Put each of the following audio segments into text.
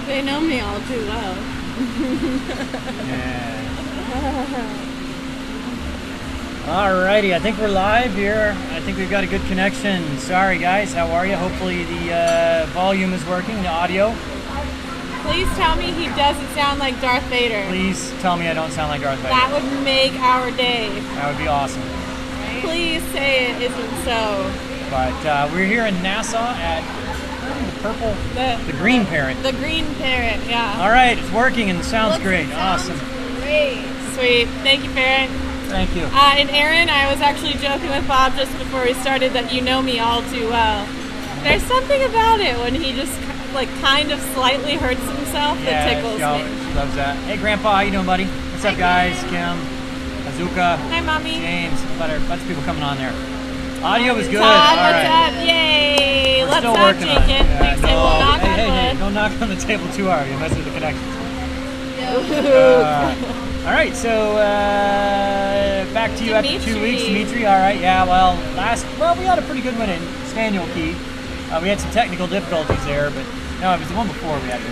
They know me all too well. Yeah. Alrighty, I think we're live here. I think we've got a good connection. Sorry guys, how are you? Hopefully the volume is working, the audio. Please tell me he doesn't sound like Darth Vader. Please tell me I don't sound like Darth Vader. That would make our day. That would be awesome. Right? Please say it isn't so. But we're here in Nassau at the green parrot. The green parrot, yeah. All right, it's working and sounds great. Awesome. Great. Sweet. Thank you, Parrot. Thank you. And Aaron, I was actually joking with Bob just before we started that you know me all too well. There's something about it when he just like kind of slightly hurts himself that tickles me. She loves that. Hey, Grandpa, how you doing, buddy? What's up, guys? Kim, Azuka, hi, Mommy. James. Bunch of people coming on there. Audio was good. Todd, all what's right. up? Yay! We're Let's still not working jinx on it. Please say we'll knock on hey, wood. don't knock on the table too hard. You'll mess with the connections. All right, so back to you after 2 weeks, Dimitri. All right, yeah. Well, we had a pretty good one in Spaniel Key. We had some technical difficulties there, but no, it was the one before we had to.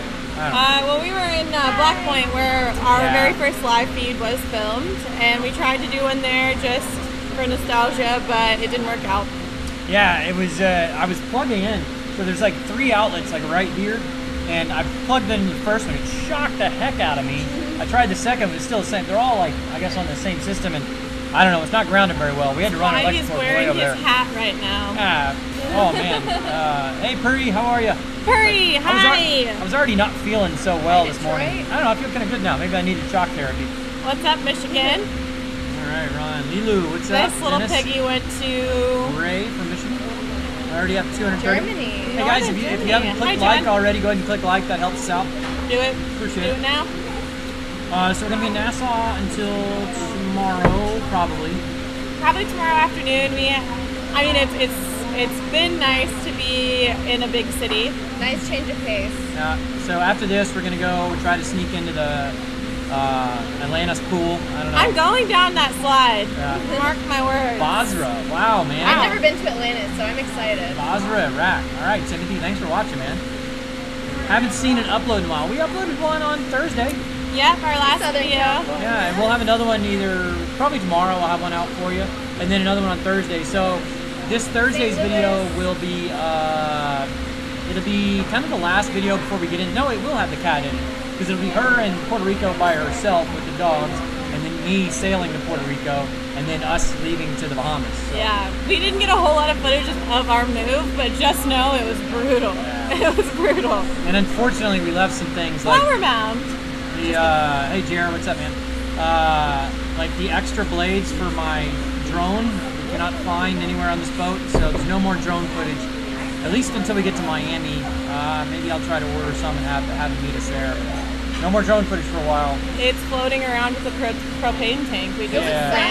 Well, we were in Black Point where our very first live feed was filmed, and we tried to do one there just for nostalgia, but it didn't work out. Yeah, it was. I was plugging in, so there's like 3 outlets like right here, and I plugged in the first one. It shocked the heck out of me. I tried the second, but it's still the same. They're all like, I guess, on the same system, and I don't know. It's not grounded very well. We had to run electrical way over there. He's wearing his hat right now. Oh man. Hey Purdy, how are you? Purdy, hi. I was already not feeling so well this morning. I don't know. I feel kind of good now. Maybe I needed shock therapy. What's up, Michigan? All right, Ron. Lilu, what's up? This little piggy went to Ray from Michigan. I already have 230. Germany. Hey guys, if you haven't clicked like already, go ahead and click like. That helps us out. Do it. Appreciate it. Do it now. So we're gonna be in Nassau until tomorrow, probably. Probably tomorrow afternoon. I mean, it's been nice to be in a big city. Nice change of pace. So after this, we're gonna go try to sneak into the Atlantis pool. I don't know. I'm going down that slide. Mark my words. Basra. Wow, man. I've never been to Atlantis, so I'm excited. Basra, Iraq. All right, Timothy, thanks for watching, man. Haven't seen an upload in a while. We uploaded one on Thursday. Yep, our last video. Yeah, and we'll have another one probably tomorrow. I'll have one out for you, and then another one on Thursday. So this Thursday's video will be it'll be kind of the last video before we get in. No, it will have the cat in it because it'll be her in Puerto Rico by herself with the dogs, and then me sailing to Puerto Rico, and then us leaving to the Bahamas. So. Yeah, we didn't get a whole lot of footage of our move, but just know it was brutal. Yeah. It was brutal. And unfortunately, we left some things like Flower Mound. Hey Jared, what's up, man? Like the extra blades for my drone, we cannot find anywhere on this boat, so there's no more drone footage, at least until we get to Miami. Maybe I'll try to order some and have them meet us there. No more drone footage for a while. It's floating around with a propane tank. We just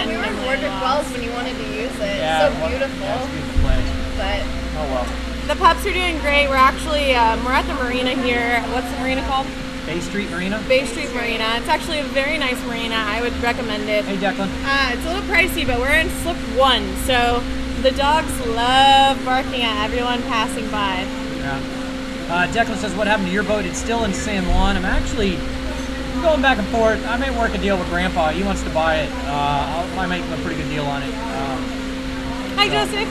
we were in Wardwick Wells when you wanted to use it. Yeah, so beautiful. Yeah, it's a beautiful place. But oh well. The pups are doing great. We're actually we're at the marina here. What's the marina called? Bay Street Marina? Bay Street Marina. It's actually a very nice marina. I would recommend it. Hey, Declan. It's a little pricey, but we're in slip 1, so the dogs love barking at everyone passing by. Yeah. Declan says, what happened to your boat? It's still in San Juan. I'm actually going back and forth. I may work a deal with Grandpa. He wants to buy it. I make a pretty good deal on it. Hi, Joseph.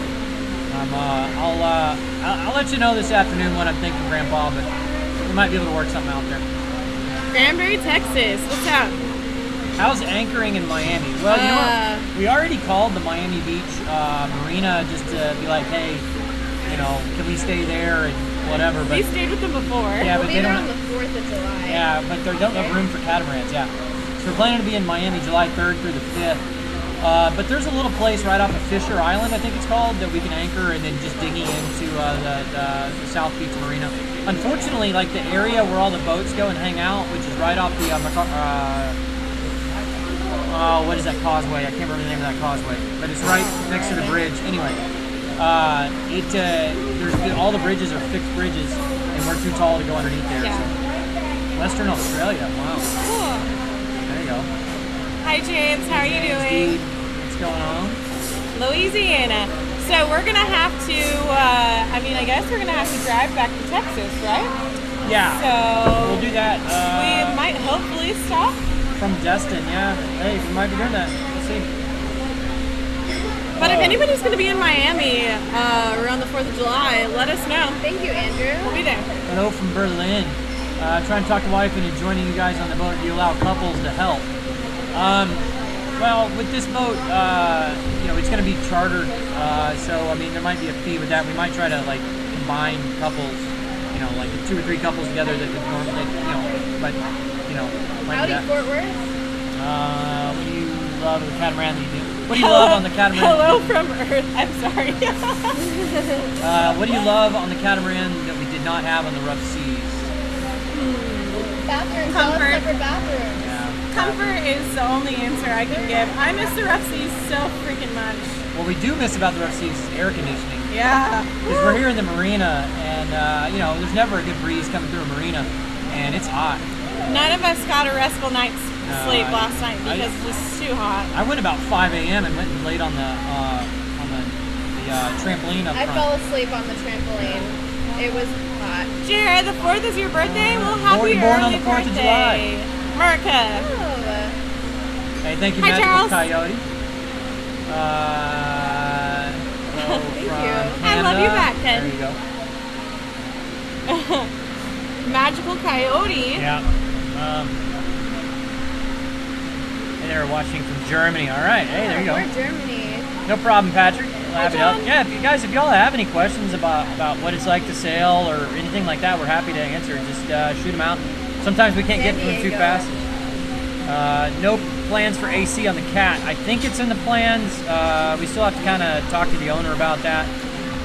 I'll let you know this afternoon what I'm thinking, Grandpa, but we might be able to work something out there. Granbury, Texas. What's up? How's anchoring in Miami? Well, you know what? We already called the Miami Beach Marina just to be like, hey, you know, can we stay there and whatever. But we stayed with them before. Yeah, but they don't. On the 4th of July. Yeah, but they don't have room for catamarans. Yeah, so we're planning to be in Miami July 3rd through the 5th. But there's a little place right off of Fisher Island, I think it's called, that we can anchor and then just digging into the South Beach Marina. Unfortunately, like the area where all the boats go and hang out, which is right off the what is that causeway? I can't remember the name of that causeway, but it's right next to the bridge. Anyway, all the bridges are fixed bridges, and we're too tall to go underneath there. Yeah. So. Western Australia, wow. Cool. There you go. Hi James, how are you doing? What's going on? Louisiana. So we're gonna have to. I mean, I guess we're gonna have to drive back to Texas, right? Yeah. So we'll do that. We might hopefully stop from Destin. Yeah. Hey, we might be doing that. We'll see. But if anybody's going to be in Miami around the 4th of July, let us know. Thank you, Andrew. We'll be there. Hello from Berlin. Trying to talk to wife into joining you guys on the boat. Do you allow couples to help? Well, with this boat, you know, it's going to be chartered. So, I mean, there might be a fee with that. We might try to, like, combine couples, you know, like 2 or 3 couples together that would normally, you know, but, you know, might Howdy, Fort Worth. What do you love of the catamaran that you do? What do you love on the catamaran? Hello from Earth. I'm sorry. What do you love on the catamaran that we did not have on the rough seas? Bathroom. Comfort. Separate bathroom. Yeah. Comfort is the only answer I can give. I miss the rough seas so freaking much. What we do miss about the rough seas is air conditioning. Yeah. Because we're here in the marina, and you know, there's never a good breeze coming through a marina, and it's hot. None of us got a restful night's sleep last night because it was too hot. I went about 5 a.m. and went and laid on the trampoline up front. I fell asleep on the trampoline. It was hot. Jared, the 4th is your birthday? Well, happy born on early the 4th of birthday. July. America. Oh. Hey, thank you, Hi, Magical Charles. Coyote. Hello Thank from you. Canada. I love you back, Ken. There you go. Magical Coyote. Yeah. And they were watching from Germany. All right. Hey, there you go. We're Germany. No problem, Patrick. We'll have it up. John. Yeah, if y'all have any questions about what it's like to sail or anything like that, we're happy to answer. Just shoot them out. Sometimes we can't get to them too fast. No plans for AC on the Cat. I think it's in the plans. We still have to kind of talk to the owner about that.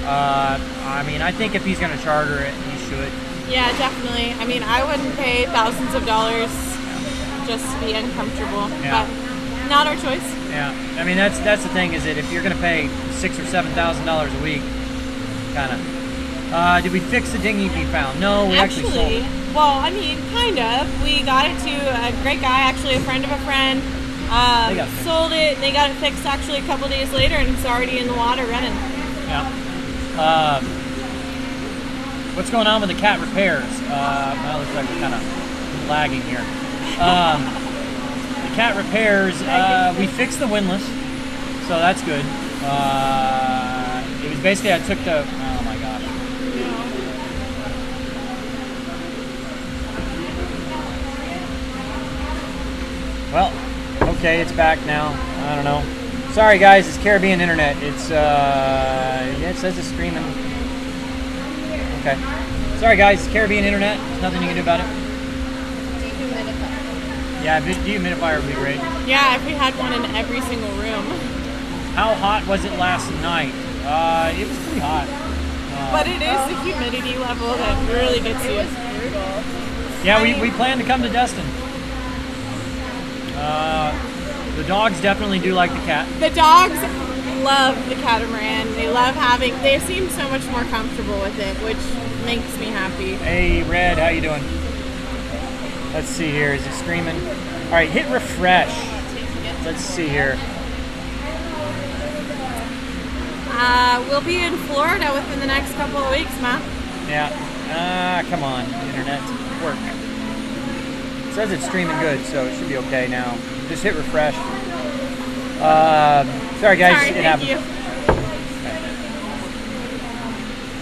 I mean, I think if he's going to charter it, he should. Yeah, definitely. I mean, I wouldn't pay thousands of dollars just to be uncomfortable, Yeah. but not our choice. Yeah, I mean that's the thing is that if you're going to pay $6,000 or $7,000 a week, kind of. Did we fix the dinghy we found? No, we actually sold it. Well, I mean, kind of. We got it to a great guy, actually a friend of a friend. Sold it, and they got it fixed actually a couple days later, and it's already in the water running. Yeah. What's going on with the Cat repairs? Well, it looks like we're kind of lagging here. The Cat repairs, we fixed the windlass, so that's good. It was basically, I took the, oh my gosh. Well, okay, it's back now. I don't know. Sorry guys, it's Caribbean Internet. It's, yeah, it says it's streaming. Okay. Sorry guys, it's Caribbean Internet. There's nothing you can do about it. Dehumidifier. Yeah, dehumidifier would be great. Yeah, if we had one in every single room. How hot was it last night? It was pretty hot. But it is the humidity level that really gets you. It was brutal. Yeah, we plan to come to Destin. The dogs definitely do like the Cat. The dogs love the catamaran. They love having, they seem so much more comfortable with it, which makes me happy. Hey, Red, how you doing? Let's see here. Is it streaming? All right, hit refresh. Let's see here. We'll be in Florida within the next couple of weeks, Ma. Yeah. Come on, internet. Work. It says it's streaming good, so it should be okay now. Just hit refresh. Sorry guys, Sorry, it thank happened. you.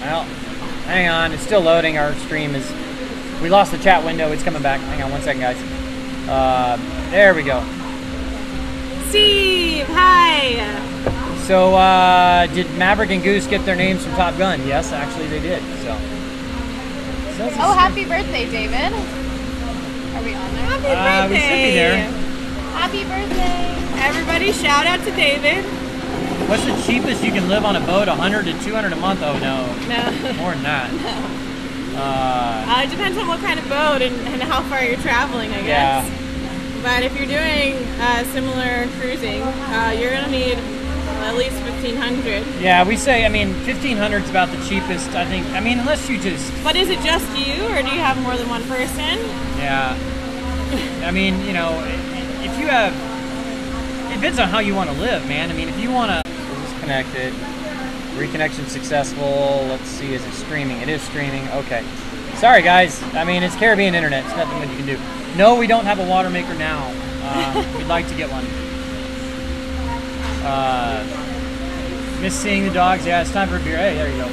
Well, hang on, it's still loading. Our stream is. We lost the chat window. It's coming back. Hang on 1 second, guys. There we go. Steve, hi. So, did Maverick and Goose get their names from Top Gun? Yes, actually they did. So. Oh, happy birthday, David. Are we on there? Happy birthday. We should be there. Happy birthday. Everybody shout out to David. What's the cheapest you can live on a boat? 100 to 200 a month? Oh no. No. More than that. It depends on what kind of boat and how far you're traveling, I guess. Yeah. But if you're doing similar cruising, you're gonna need at least 1,500. Yeah, we say, I mean, 1,500 is about the cheapest, I think. I mean, unless you just... But is it just you, or do you have more than one person? Yeah. I mean, you know, if you have... It depends on how you want to live, man. I mean, if you want to... Disconnect it. Reconnection successful. Let's see, is it streaming? It is streaming. Okay. Sorry, guys. I mean, it's Caribbean internet. It's nothing that you can do. No, we don't have a water maker now. We'd like to get one. Miss seeing the dogs. Yeah, it's time for a beer. Hey, there you go.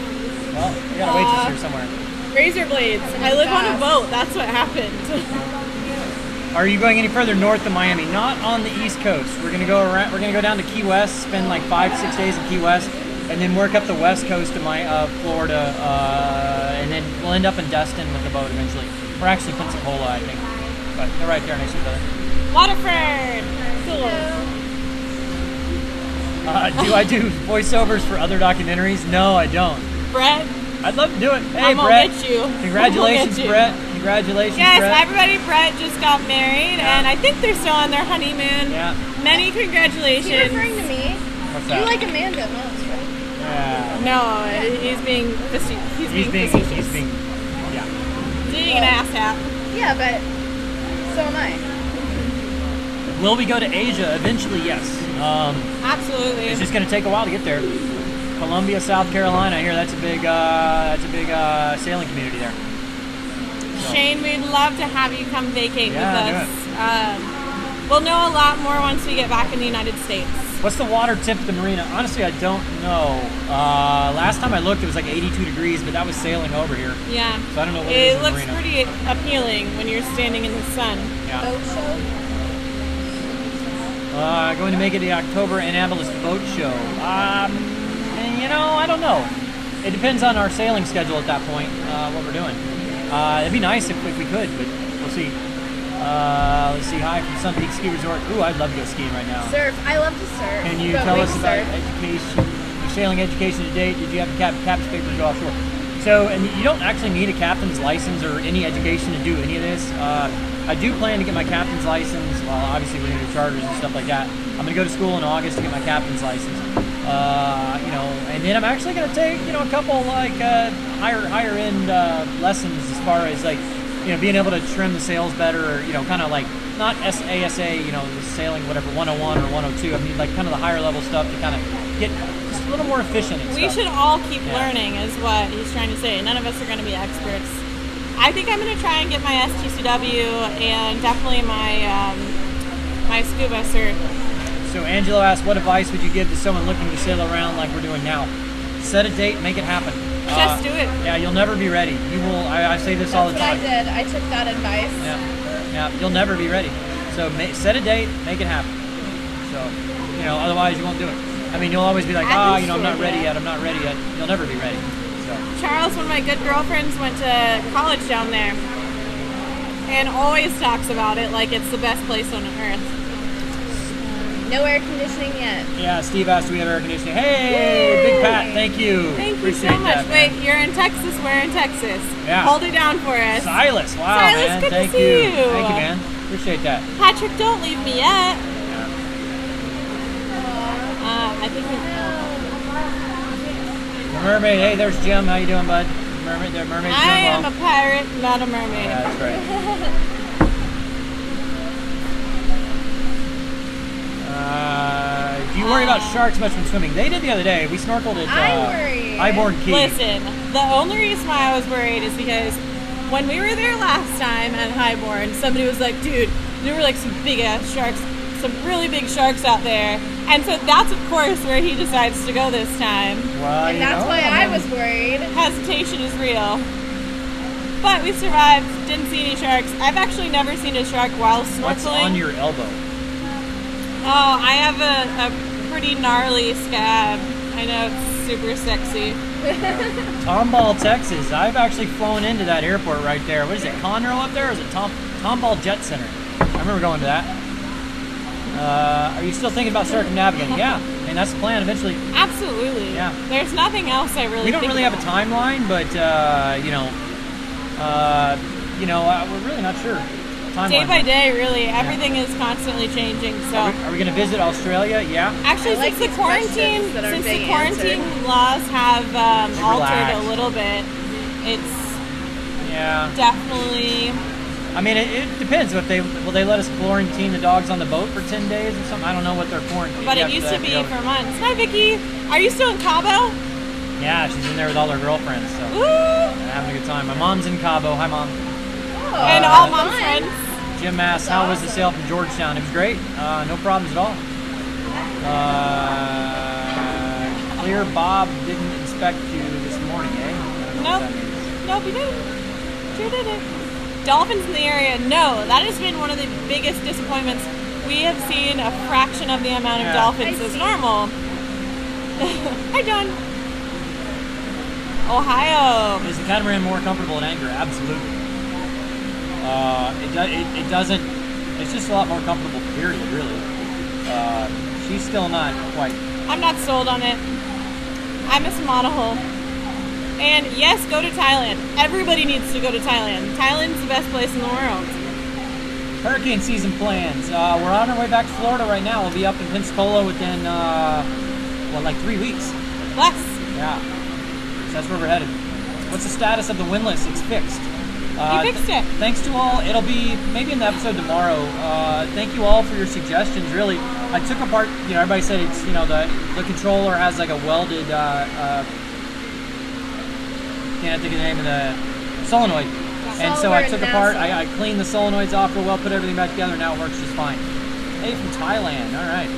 Well, we got a waitress here somewhere. Razor blades. I live on a boat. That's what happened. Are you going any further north of Miami? Not on the East Coast. We're gonna go around. We're gonna go down to Key West, spend like 5-6 days in Key West, and then work up the west coast of Florida, and then we'll end up in Destin with the boat eventually. We're actually Pensacola, I think, but they're right there next to each other. Waterford. Cool. Do I do voiceovers for other documentaries? No, I don't. Brett? I'd love to do it. Hey, I'm Brett. Get you. Congratulations, get you. Brett. Congratulations, yes, Brett. everybody, Brett just got married, and I think they're still on their honeymoon. Yeah. Many congratulations. Is he referring to me? What's that? You like Amanda most, right? Yeah. No, he's being facetious. He's being yeah. Being an asshat. Yeah, but so am I. Will we go to Asia eventually? Yes. Absolutely. It's just going to take a while to get there. Columbia, South Carolina. Here, that's a big sailing community there. So. Shane, we'd love to have you come vacate with us. Do it. We'll know a lot more once we get back in the United States. What's the water temp at the marina? Honestly, I don't know. Last time I looked, it was like 82 degrees, but that was sailing over here. Yeah. So I don't know what it is in the marina. It looks pretty appealing when you're standing in the sun. Yeah. Boat show? Going to make it the October Annapolis Boat Show. You know, I don't know. It depends on our sailing schedule at that point, what we're doing. It'd be nice if we could, but we'll see. Let's see. Hi from Sun Peak Ski Resort. Ooh, I'd love to go skiing right now. Surf. I love to surf. Can you tell us about education, your sailing education to date? Did you have to captain's paper to go offshore? So, and you don't actually need a captain's license or any education to do any of this. I do plan to get my captain's license. Well, obviously we're going to do charters and stuff like that. I'm going to go to school in August to get my captain's license. You know, and then I'm actually going to take, you know, a couple like higher end lessons as far as like, you know, being able to trim the sails better, or, you know, kind of like not ASA, you know, the sailing whatever 101 or 102. I mean, like kind of the higher level stuff to kind of get just a little more efficient. And we should all keep learning, is what he's trying to say. None of us are going to be experts. I think I'm going to try and get my STCW and definitely my my scuba cert. So Angelo asked, what advice would you give to someone looking to sail around like we're doing now? Set a date, make it happen. Just do it. Yeah, you'll never be ready. You will. I say this all the time. That's what I did. I took that advice. Yeah, you'll never be ready. So set a date, make it happen. So, you know, otherwise you won't do it. I mean, you'll always be like, you know, I'm not ready yet. I'm not ready yet. You'll never be ready. So. Charles, one of my good girlfriends, went to college down there and always talks about it like it's the best place on earth. No air conditioning yet. Yeah, Steve asked, do we have air conditioning? Hey, Big Pat, thank you. Thank you so much. Wait, you're in Texas, we're in Texas. Yeah. Hold it down for us. Silas, wow, Silas, man. Good Thank to see you. you. Thank you, man. Appreciate that. Patrick, don't leave me yet. Yeah. I think The mermaid, hey, there's Jim. How you doing, bud? Mermaid's doing well. I am a pirate, not a mermaid. Yeah, that's right. Do you worry about sharks much when swimming? They did the other day. We snorkeled at Highborn Key. Listen, the only reason why I was worried is because when we were there last time at Highborn, somebody was like, dude, there were like some big ass sharks, some really big sharks out there. And so that's, of course, where he decides to go this time. Well, and that's why I was worried. Hesitation is real. But we survived, didn't see any sharks. I've actually never seen a shark while snorkeling. What's on your elbow? Oh, I have a pretty gnarly scab. I know, it's super sexy. Tomball, Texas. I've actually flown into that airport right there. What is it, Conroe up there, or is it Tomball Jet Center? I remember going to that. Are you still thinking about circumnavigating? Yeah, and that's the plan eventually. Absolutely. Yeah. There's nothing else I really. We don't really have a timeline, but we're really not sure. Timeline. Day by day, really, everything is constantly changing. So, are we going to visit Australia? Yeah. Actually, since the quarantine laws have altered a little bit, it's definitely. I mean, it depends. Will they let us quarantine the dogs on the boat for 10 days or something? I don't know what their quarantine. But it used to be for months. Hi, Vicky. Are you still in Cabo? Yeah, she's in there with all her girlfriends, so having a good time. My mom's in Cabo. Hi, Mom. Oh, and all mom's friends. Jim asks, how was the sail from Georgetown? It was great. No problems at all. Clear Bob didn't inspect you this morning, eh? Nope, he didn't. Sure didn't. Dolphins in the area? No, that has been one of the biggest disappointments. We have seen a fraction of the amount of dolphins as normal. Hi, John. Ohio. Is the catamaran more comfortable at anchor? Absolutely. It doesn't. It's just a lot more comfortable. Period. Really. She's still not quite. I'm not sold on it. I miss a monohull. And yes, go to Thailand. Everybody needs to go to Thailand. Thailand's the best place in the world. Hurricane season plans. We're on our way back to Florida right now. We'll be up in Pensacola within, like 3 weeks. Less. Yeah. So that's where we're headed. What's the status of the windlass? It's fixed. You fixed it. Thanks to all. It'll be maybe in the episode tomorrow. Thank you all for your suggestions. Really, I took apart. Everybody said it's the controller has like a welded. Can't think of the name of the solenoid. And so I took apart. I cleaned the solenoids off real well, put everything back together. Now it works just fine. Hey, from Thailand. All right.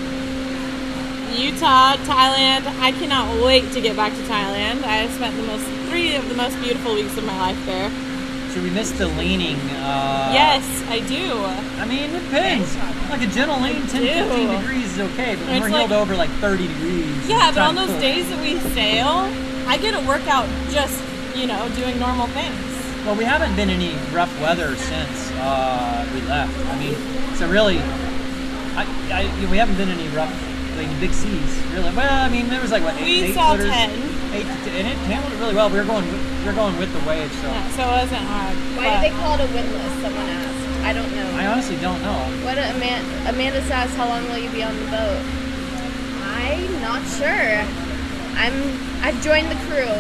Utah, Thailand. I cannot wait to get back to Thailand. I have spent 3 of the most beautiful weeks of my life there. So we missed the leaning. Yes, I do. I mean, it depends. Like a gentle lean, 10-15 degrees is okay, but when we're heeled over like 30 degrees. Yeah, but on those days that we sail, I get a workout just, doing normal things. Well, we haven't been any rough weather since we left. I mean, so really, we haven't been any rough, big seas, really. Well, I mean, there was like, what, 8 saw footers? 10. 8 to 10, and it handled it really well. We were going with the waves, so. Yeah, so it wasn't hard. Why do they call it a windlass? Someone asked. I don't know. I honestly don't know. What Amanda says, how long will you be on the boat? I'm not sure. I've joined the crew.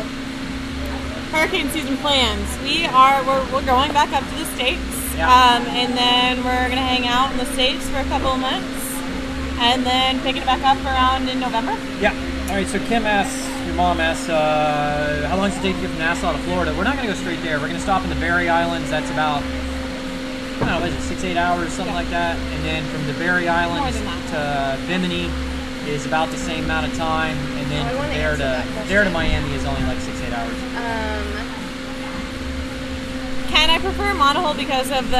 Hurricane season plans. We're going back up to the States. Yeah. And then we're gonna hang out in the States for a couple of months. And then picking it back up around in November. Yeah. All right, so Kim asks, your mom asks, how long does it take to get from Nassau to Florida? We're not going to go straight there. We're going to stop in the Berry Islands. That's about, I don't know, what is it, 6-8 hours, something like that. And then from the Berry Islands to Bimini is about the same amount of time. And then from there to Miami is only like 6-8 hours. Ken, I prefer monohull because of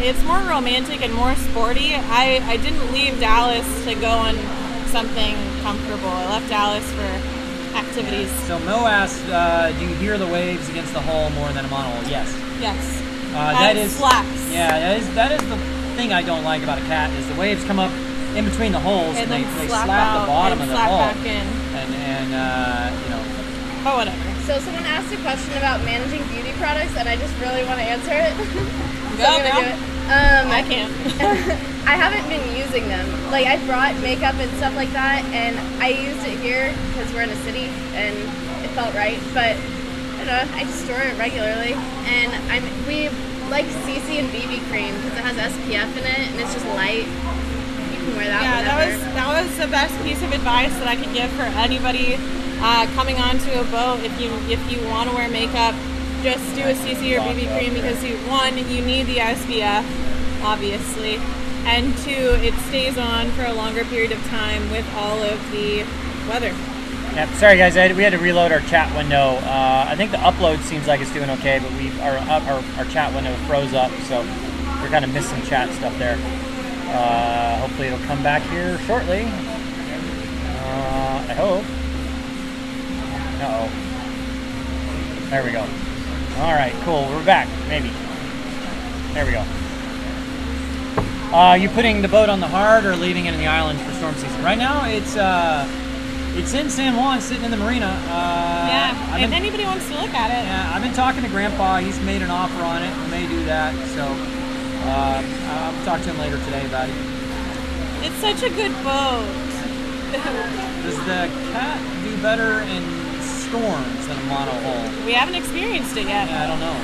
it's more romantic and more sporty. I didn't leave Dallas to go on something comfortable. I left Dallas for activities. So Mo asked, do you hear the waves against the hull more than a monohull? Yes. Yes. That is slaps. Yeah, that is the thing I don't like about a cat is the waves come up in between the holes and they slap the bottom of the hull. Back in. But whatever. So someone asked a question about managing beauty products, and I just really want to answer it. Go, I'm gonna do it. I can't. I haven't been using them. Like, I brought makeup and stuff like that, and I used it here because we're in a city, and it felt right. But I don't know, I just store it regularly, and we like CC and BB cream because it has SPF in it, and it's just light. You can wear that. Yeah, whenever. that was the best piece of advice that I could give for anybody coming onto a boat. If you want to wear makeup, just do a CC or BB cream because one, you need the SPF, obviously, and 2, it stays on for a longer period of time with all of the weather. Yeah, sorry guys, we had to reload our chat window. I think the upload seems like it's doing okay, but our chat window froze up, so we're kind of missing chat stuff there. Hopefully it'll come back here shortly. I hope. Uh-oh. There we go. All right, cool. We're back. Maybe. There we go. You putting the boat on the hard or leaving it in the islands for storm season? Right now, it's in San Juan, sitting in the marina. Yeah. If anybody wants to look at it. Yeah, I've been talking to Grandpa. He's made an offer on it. We may do that. So I'll talk to him later today about it. It's such a good boat. Does the cat do better in storms than a monohull? We haven't experienced it yet. Yeah, I don't know.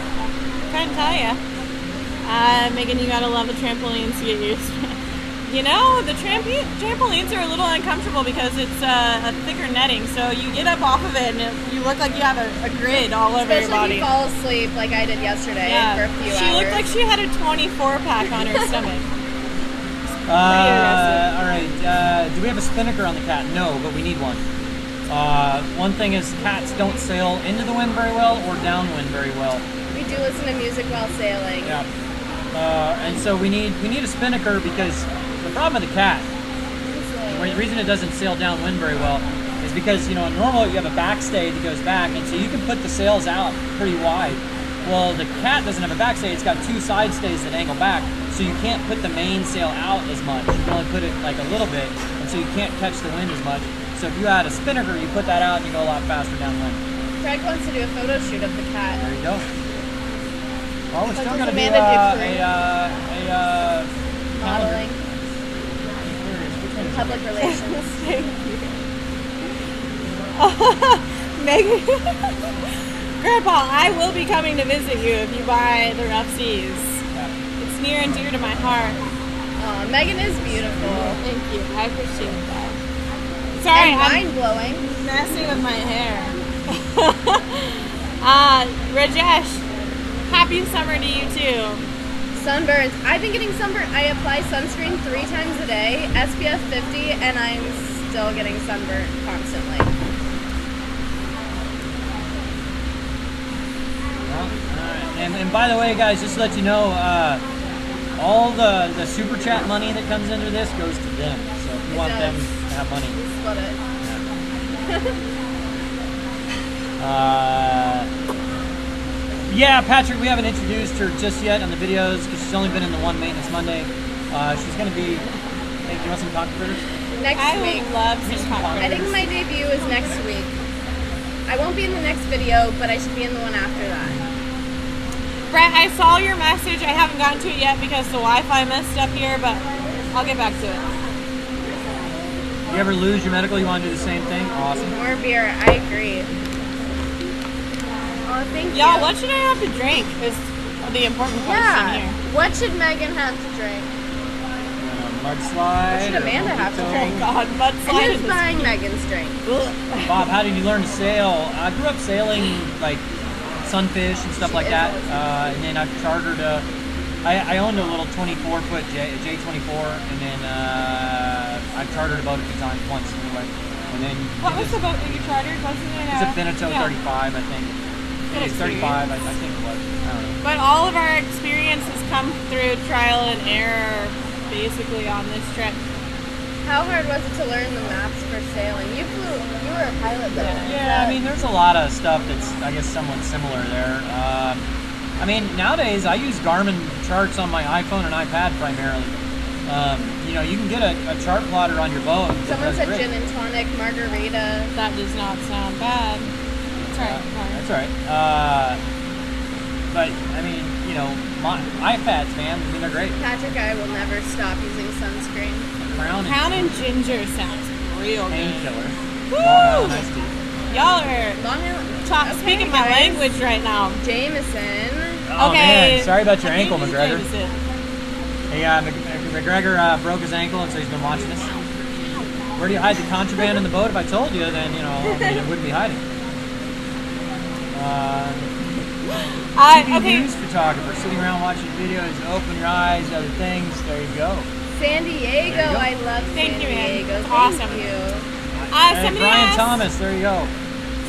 Couldn't tell ya. Megan, you gotta love the trampolines to get used to. You know, the trampolines are a little uncomfortable because it's a thicker netting, so you get up off of it and you look like you have a grid all over your body. Especially if you fall asleep like I did yesterday for a few hours. She looked like she had a 24-pack on her stomach. Alright, do we have a spinnaker on the cat? No, but we need one. One thing is cats don't sail into the wind very well or downwind very well. We do listen to music while sailing. Yeah. And so we need a spinnaker because the problem with the cat, the reason it doesn't sail downwind very well is because, you know, normally you have a backstay that goes back, and so you can put the sails out pretty wide. Well, the cat doesn't have a backstay, it's got two side stays that angle back, so you can't put the main sail out as much. You can only put it like a little bit, and so you can't catch the wind as much. So if you had a spinnaker, you put that out and you go a lot faster downwind. Craig wants to do a photo shoot of the cat. There you go. Well, we're still going to do modeling. Public relations. Thank you. Megan. Grandpa, I will be coming to visit you if you buy the Rough Seas. Yeah. It's near and dear to my heart. Megan is beautiful. Thank you. I appreciate that. Sorry, and mind-blowing. I'm messing with my hair. Rajesh, happy summer to you too. Sunburns. I've been getting sunburned. I apply sunscreen 3 times a day, SPF 50, and I'm still getting sunburned constantly. And by the way, guys, just to let you know, all the super chat money that comes into this goes to them. So if you want them to have money, we split it. Yeah, Patrick, we haven't introduced her just yet on the videos because she's only been in the one Maintenance Monday. She's going to be. Hey, do you want some cock fritters? Next week. I love some cock I think my debut is next week. I won't be in the next video, but I should be in the one after that. Brett, I saw your message. I haven't gotten to it yet because the Wi-Fi messed up here, but I'll get back to it. You ever lose your medical? You want to do the same thing? Awesome. More beer. I agree. Oh, thank you. Y'all, what should I have to drink is the important question here. What should Megan have to drink? Mudslide. What should Amanda have to drink? Oh God, mudslide. And who's buying Megan's drink? Bob, how did you learn to sail? I grew up sailing like sunfish and stuff like that, and then I've chartered I owned a little 24-foot J24, and then I've chartered a boat a few times, once anyway. And then what was the boat that you chartered? Wasn't it? It's a Beneteau 35, I think. It's 35, I think it was. I don't know. But all of our experience has come through trial and error, basically, on this trip. How hard was it to learn the maps for sailing? You were a pilot though. Yeah, I mean, there's a lot of stuff that's, I guess, somewhat similar there. I mean, nowadays I use Garmin charts on my iPhone and iPad primarily. You know, you can get a chart plotter on your boat. Someone said gin and tonic, margarita. That does not sound bad. That's right. That's all right. But, I mean, you know, my iPads, man, I mean, they're great. Patrick, I will never stop using sunscreen. Crown and ginger sounds real good. Painkiller. Woo! Nice tea. Y'all are speaking my guys. language right now. Jameson. Oh, okay. Man. Sorry about your ankle, McGregor. Jameson. Hey, McGregor broke his ankle, and so he's been watching us. Where do you hide the contraband in the boat? If I told you, then, you know, I mean, it wouldn't be hiding. TV news photographer, sitting around watching videos, open your eyes, other things. There you go. San Diego. I love San Diego. Awesome. Thank you. Hey, Brian Thomas, there you go.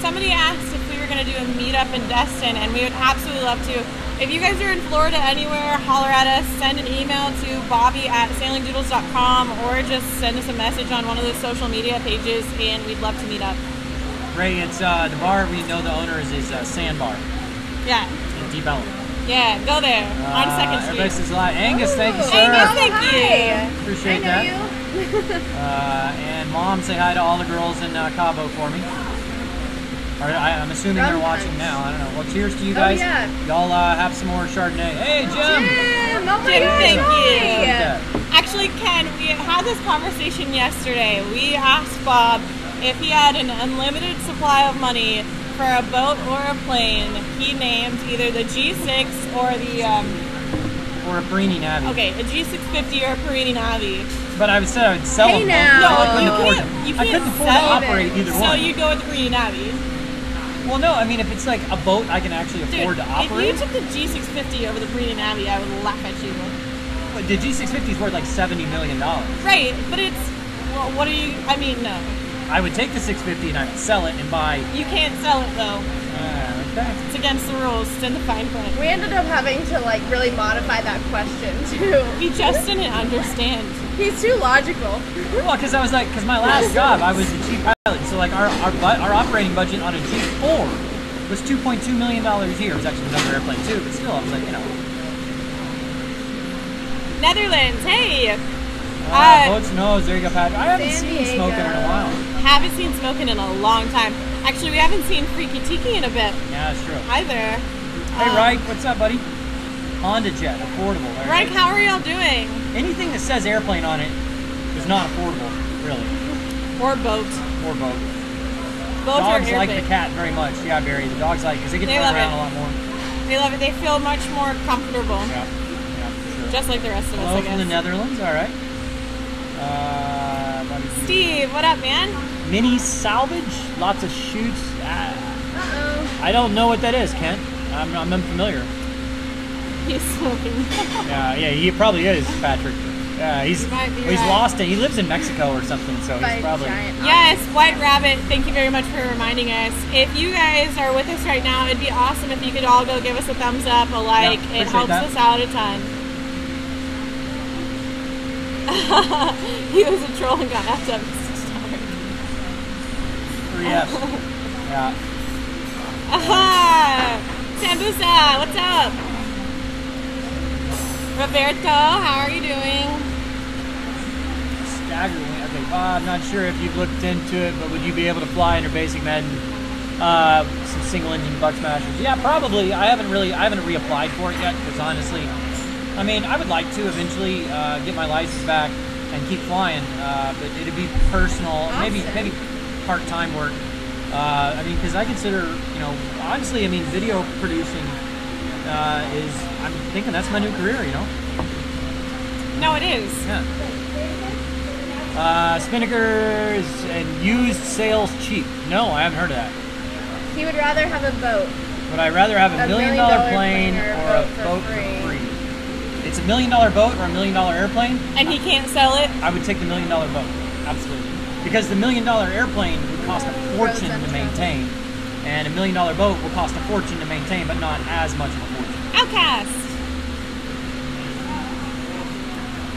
Somebody asked if we were going to do a meetup in Destin, and we would absolutely love to. If you guys are in Florida anywhere, holler at us, send an email to bobby@sailingdoodles.com, or just send us a message on one of the social media pages, and we'd love to meet up. Ray, it's the bar we know the owner is Sandbar. Yeah. In Deep Ellum. Yeah, go there on 2nd Street. Everybody says a lot. Angus, thank you, sir. Angus, thank you. Appreciate that. And Mom, say hi to all the girls in Cabo for me. I'm assuming they're watching now. I don't know. Well, cheers to you guys. Yeah. Y'all have some more Chardonnay. Hey, Jim. Jim, oh my Jim, God, thank you. hi. Actually, Ken, we had this conversation yesterday. We asked Bob if he had an unlimited supply of money for a boat or a plane. He named either the G6 or the or a Perini Navi. Okay, a G650 or a Perini Navi. But I would say I would sell them. No, you I couldn't afford to operate either one. So you go with the Perini Navi. Well, no, I mean, if it's like a boat I can actually afford to operate. If you took the G650 over the Perini Navi, I would laugh at you. But the G650 is worth like $70 million. Right, but it's, well, what are you, I mean, no. I would take the 650 and I would sell it and buy. You can't sell it though. Okay. It's against the rules. It's in the fine print. We ended up having to like really modify that question too. He just didn't understand. He's too logical. Well, because I was like, because my last job, I was the chief pilot, so like our operating budget on a G4 was $2.2 million a year. It was actually another airplane too, but still, I was like, you know. Netherlands, hey. Boat's nose. There you go, Pat. I haven't seen smoking in a while. Haven't seen smoking in a long time. Actually, we haven't seen Freaky Tiki in a bit. Yeah, that's true. Either. Hey, Reich, what's up, buddy? Honda Jet, affordable. Reich, how are y'all doing? Anything that says airplane on it is not affordable, really. Or boat. Or boat. Boats dogs are like the cat very much. Yeah, Barry. The dogs like because they get to run around a lot more. They love it. They feel much more comfortable. Yeah, for sure. Just like the rest of us, Hello I guess. from the Netherlands. All right. Steve, what up, man? Mini salvage, lots of shoots. I don't know what that is, Kent. I'm unfamiliar. He's smoking. yeah, he probably is, Patrick. Yeah, he's lost it. He lives in Mexico or something, so he's probably. Yes, White Rabbit. Thank you very much for reminding us. If you guys are with us right now, it'd be awesome if you could all go give us a thumbs up, a like. Yeah, it helps us out a ton. He was a troll and got effed up. 3Fs. Yeah. Sambusa, what's up? Roberto, how are you doing? Staggering. Okay, I'm not sure if you've looked into it, but would you be able to fly under basic med and some single engine buck smashers? Yeah, probably. I haven't reapplied for it yet because honestly, I mean, I would like to eventually get my license back and keep flying, but it'd be personal, awesome. maybe part-time work. I mean, because I consider, you know, honestly, I mean, video producing I'm thinking that's my new career, you know? No, it is. Yeah. Spinnakers and used sales cheap. No, I haven't heard of that. He would rather have a boat. Would I rather have a $1 million plane or a boat for free? It's $1 million boat or a $1 million airplane. And he can't sell it? I would take the $1 million boat. Absolutely. Because the $1 million airplane would cost a fortune to maintain. And $1 million boat will cost a fortune to maintain, but not as much of a fortune. Outcast!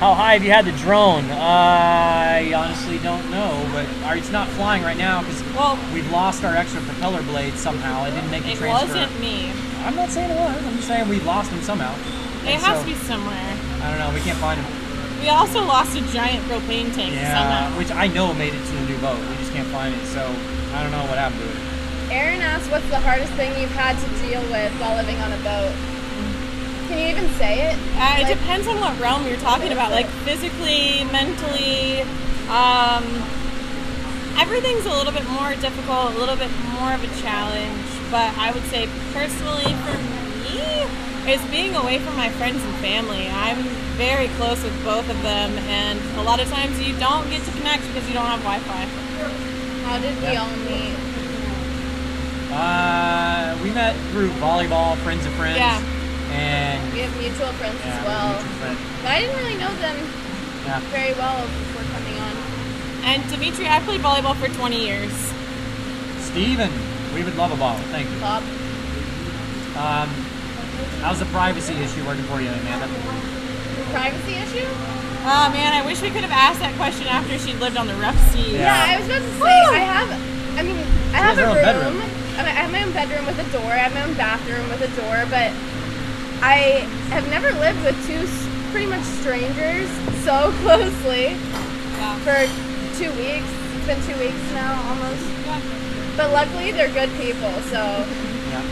How high have you had the drone? I honestly don't know, but it's not flying right now because we've lost our extra propeller blades somehow. It didn't make the transfer. It wasn't me. I'm not saying it was. I'm just saying we lost them somehow. It has to be somewhere. I don't know. We can't find them. We also lost a giant propane tank somehow. Which I know made it to the new boat. We just can't find it, so I don't know what happened to it. Aaron asked, what's the hardest thing you've had to deal with while living on a boat? Can you even say it? It depends on what realm you're talking about. Like physically, mentally, everything's a little bit more difficult, a little bit more of a challenge. But I would say personally for me, it's being away from my friends and family. I'm very close with both of them, and a lot of times you don't get to connect because you don't have Wi-Fi. How did we all meet? We met through volleyball, friends of friends. Yeah. And we have mutual friends as well. But I didn't really know them very well before coming on. And Dimitri, I played volleyball for 20 years. Steven, we would love a bottle. Thank you. Bob. How's the privacy issue working for you, Amanda? Privacy issue? Oh man, I wish we could have asked that question after she'd lived on the rough sea. Yeah, I was about to say, I have a room. I have my own bedroom with a door. I have my own bathroom with a door, but I have never lived with two pretty much strangers so closely for 2 weeks. It's been 2 weeks now, almost. Yeah. But luckily, they're good people, so. Yeah.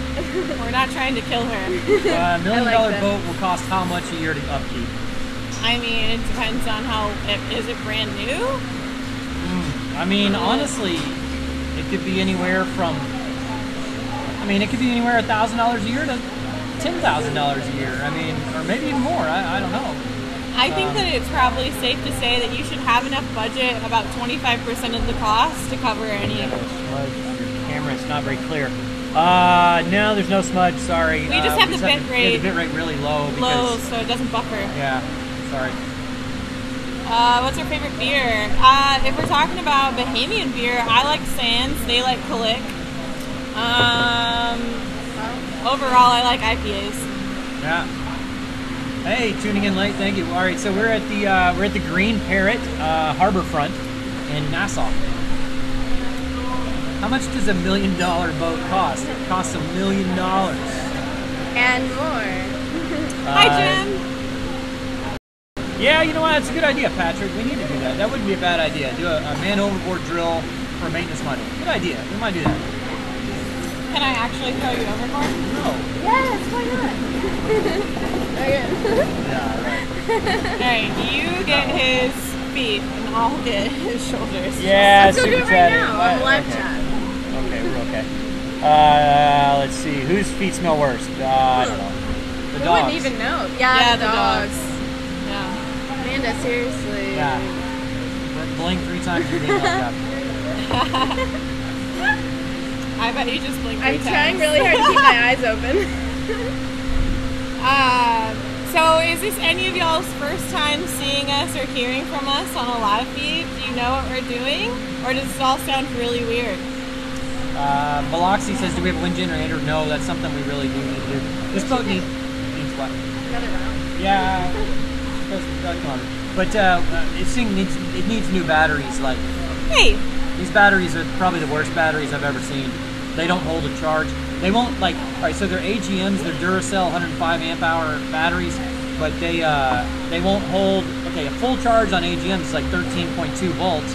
We're not trying to kill her. $1 million boat will cost how much a year to upkeep? I mean, it depends on is it brand new? I mean, honestly, it could be anywhere from, $1,000 a year to $10,000 a year. I mean, or maybe even more. I don't know. I think that it's probably safe to say that you should have enough budget, about 25% of the cost, to cover any. Smudge on your camera, it's not very clear. No, there's no smudge. Sorry. We just have the bit rate. The bit rate really low. Low, so it doesn't buffer. Yeah. Sorry. What's your favorite beer? If we're talking about Bahamian beer, I like Sands. They like Kalik. Overall, I like IPAs. Yeah. Hey, tuning in late. Thank you. All right, so we're at the Green Parrot Harborfront in Nassau. How much does $1 million boat cost? It costs $1 million. And more. Hi, Jim. Yeah, you know what? It's a good idea, Patrick. We need to do that. That wouldn't be a bad idea. Do a man overboard drill for maintenance money. Good idea. We might do that. Can I actually throw you overboard? No. Yes, why not? Yeah, right. Alright, you get his feet and I'll get his shoulders. Yeah, let's go do it right now on live okay. chat. Okay, we're okay. Let's see. Whose feet smell worst? I don't know. The We dogs. wouldn't even know. Yeah, the the dogs. Yeah. Amanda, seriously. Yeah. Blink 3 times, you're getting knocked out. I bet you just blinked 3 I'm times. trying really hard to keep my eyes open. So is this any of y'all's first time seeing us or hearing from us on a live feed? Do you know what we're doing? Or does this all sound really weird? Biloxi says, do we have a wind generator? No, that's something we really do need to do. This boat needs what? Another round. Yeah. Come on. But it needs new batteries. Like, Hey! these batteries are probably the worst batteries I've ever seen. They don't hold a charge. They won't, like, alright, so they're AGMs, they're Duracell 105 amp hour batteries, but they won't hold, okay, a full charge on AGMs is like 13.2 volts,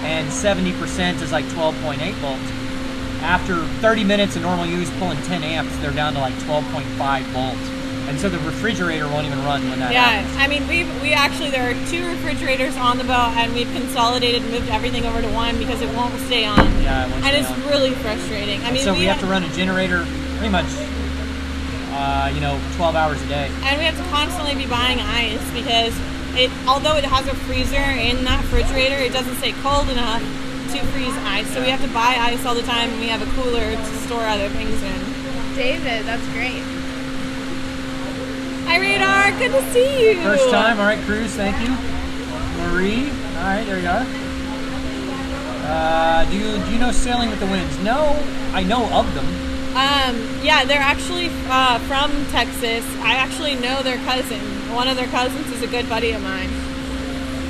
and 70% is like 12.8 volts. After 30 minutes of normal use pulling 10 amps, they're down to like 12.5 volts. And so the refrigerator won't even run when that happens. I mean, we actually, there are 2 refrigerators on the boat, and we've consolidated and moved everything over to one because it won't stay on. Yeah, it won't stay and it's on. really frustrating. I mean, so we have to run a generator pretty much, 12 hours a day. And we have to constantly be buying ice because although it has a freezer in that refrigerator, it doesn't stay cold enough to freeze ice. So we have to buy ice all the time, and we have a cooler to store other things in. David, that's great. Hi, Radar. Good to see you. First time. All right, Cruz. Thank you. Marie. All right, there you are. Do you know Sailing with the Winds? No, I know of them. Yeah, they're actually from Texas. I actually know their cousin. One of their cousins is a good buddy of mine.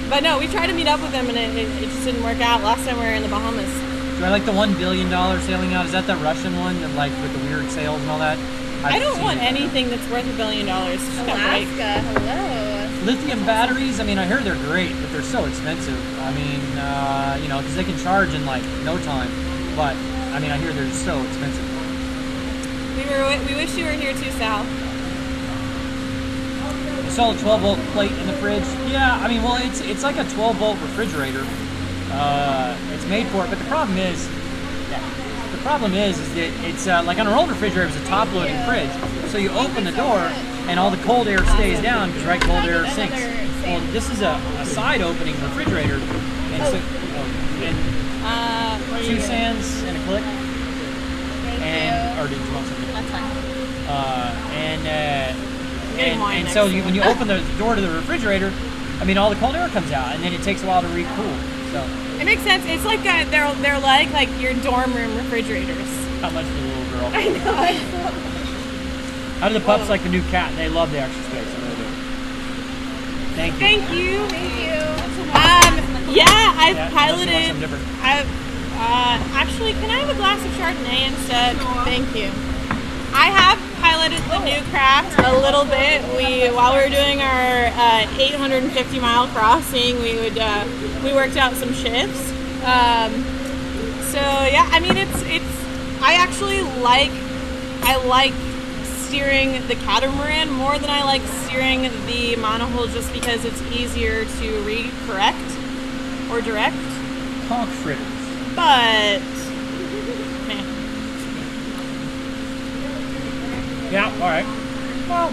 But no, we tried to meet up with them, and it just didn't work out. Last time we were in the Bahamas. Do I like the $1 billion sailing out? Is that the Russian one, that, like with the weird sails and all that? I don't want anything that's worth $1 billion. Just Alaska, hello. Lithium batteries, I mean, I hear they're great, but they're so expensive. I mean, because they can charge in like no time. But, I mean, I hear they're so expensive. We wish you were here too, Sal. I saw a 12-volt plate in the fridge. Yeah, I mean, well, it's like a 12-volt refrigerator. It's made for it, but the problem is that it's like on our old refrigerator, it was a top-loading fridge. So you open the door, and all the cold air stays down because cold air sinks. Well, this is a side-opening refrigerator, and so 2 sands and a click. Or did you want something? That's fine. And so when you open the door to the refrigerator, I mean, all the cold air comes out, and then it takes a while to recool. So it makes sense. It's like they're like your dorm room refrigerators. How much for the little girl? I know. How do the pups like the new cat? They love the extra space. I really do. Thank you. Thank you. Thank you. I've piloted. Actually, can I have a glass of Chardonnay instead? Thank you. I have piloted the new craft a little bit. While we were doing our 850-mile crossing, we worked out some shifts. So yeah, I mean I like steering the catamaran more than I like steering the monohull, just because it's easier to read correct or direct. Conch fritters. But man. Yeah, all right. Well,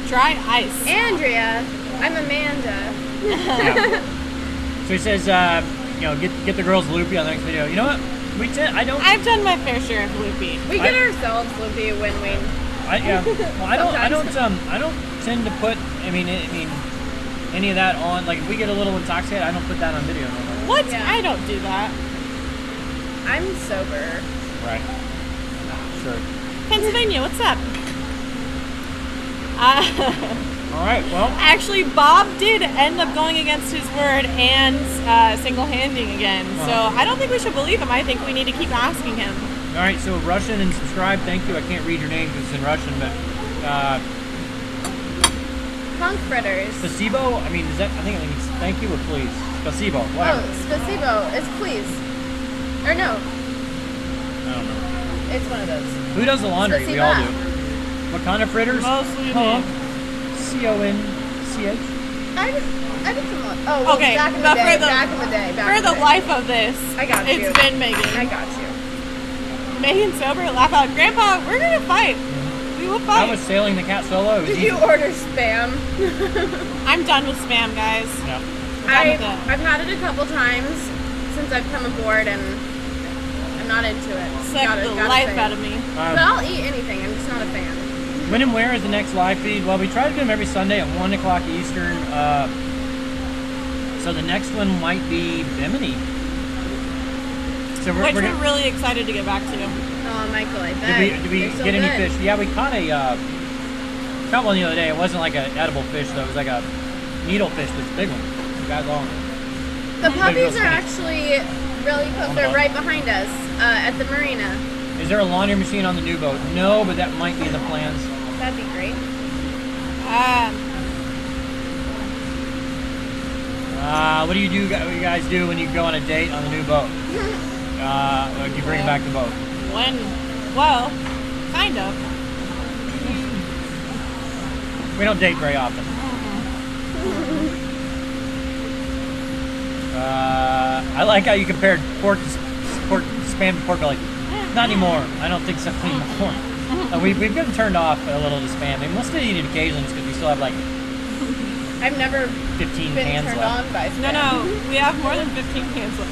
dry ice. Andrea, I'm Amanda. Yeah. So he says, get the girls loopy on the next video. You know what? I've done my fair share of loopy. We get ourselves loopy when we. Well, I don't tend to put. Any of that on. Like if we get a little intoxicated, I don't put that on video. What? Yeah. I don't do that. I'm sober. Right. Sure. Pennsylvania, what's up? All right. Well. Actually, Bob did end up going against his word and single-handing again. So I don't think we should believe him. I think we need to keep asking him. All right. So Russian and subscribe. Thank you. I can't read your name because it's in Russian, but. Punk fritters. Spasibo? I think it's thank you or please. Spasibo. Whatever. Oh, spasibo. It's please. Or no. I don't know. It's one of those. Who does the laundry? Spasiba. We all do. What kind of fritters? Mostly C-O-N-C-H. I did some laundry. Oh, well, okay, back in the day. For the life of this, I got you. It's been Megan. I got you. Megan sober, laugh out. Grandpa, we're gonna fight. We will fight. I was sailing the cat solo. Did you order Spam? I'm done with Spam, guys. No. I've had it a couple times since I've come aboard, and I'm not into it. Sucked the life out of me. But I'll eat anything. I'm just not a fan. When and where is the next live feed? Well, we try to do them every Sunday at 1 o'clock Eastern. So the next one might be Bimini. So Which we're really excited to get back to. Oh, Michael, I bet. Did we get any fish? Yeah, we caught caught one the other day. It wasn't like an edible fish, though. It was like a needle fish, but it's a big one. It's got long. The puppies are actually really close. They're right behind us at the marina. Is there a laundry machine on the new boat? No, but that might be in the plans. That'd be great. What do you guys do when you go on a date on the new boat? Do you bring it back to the boat? Well, kind of. We don't date very often. I like how you compared Spam to pork belly. Not anymore. I don't think so anymore. We've been turned off a little to Spam. I mean, we'll still eat it occasionally because we still have like I've never 15 been cans turned left. on by Spam. No, we have more than 15 cans left.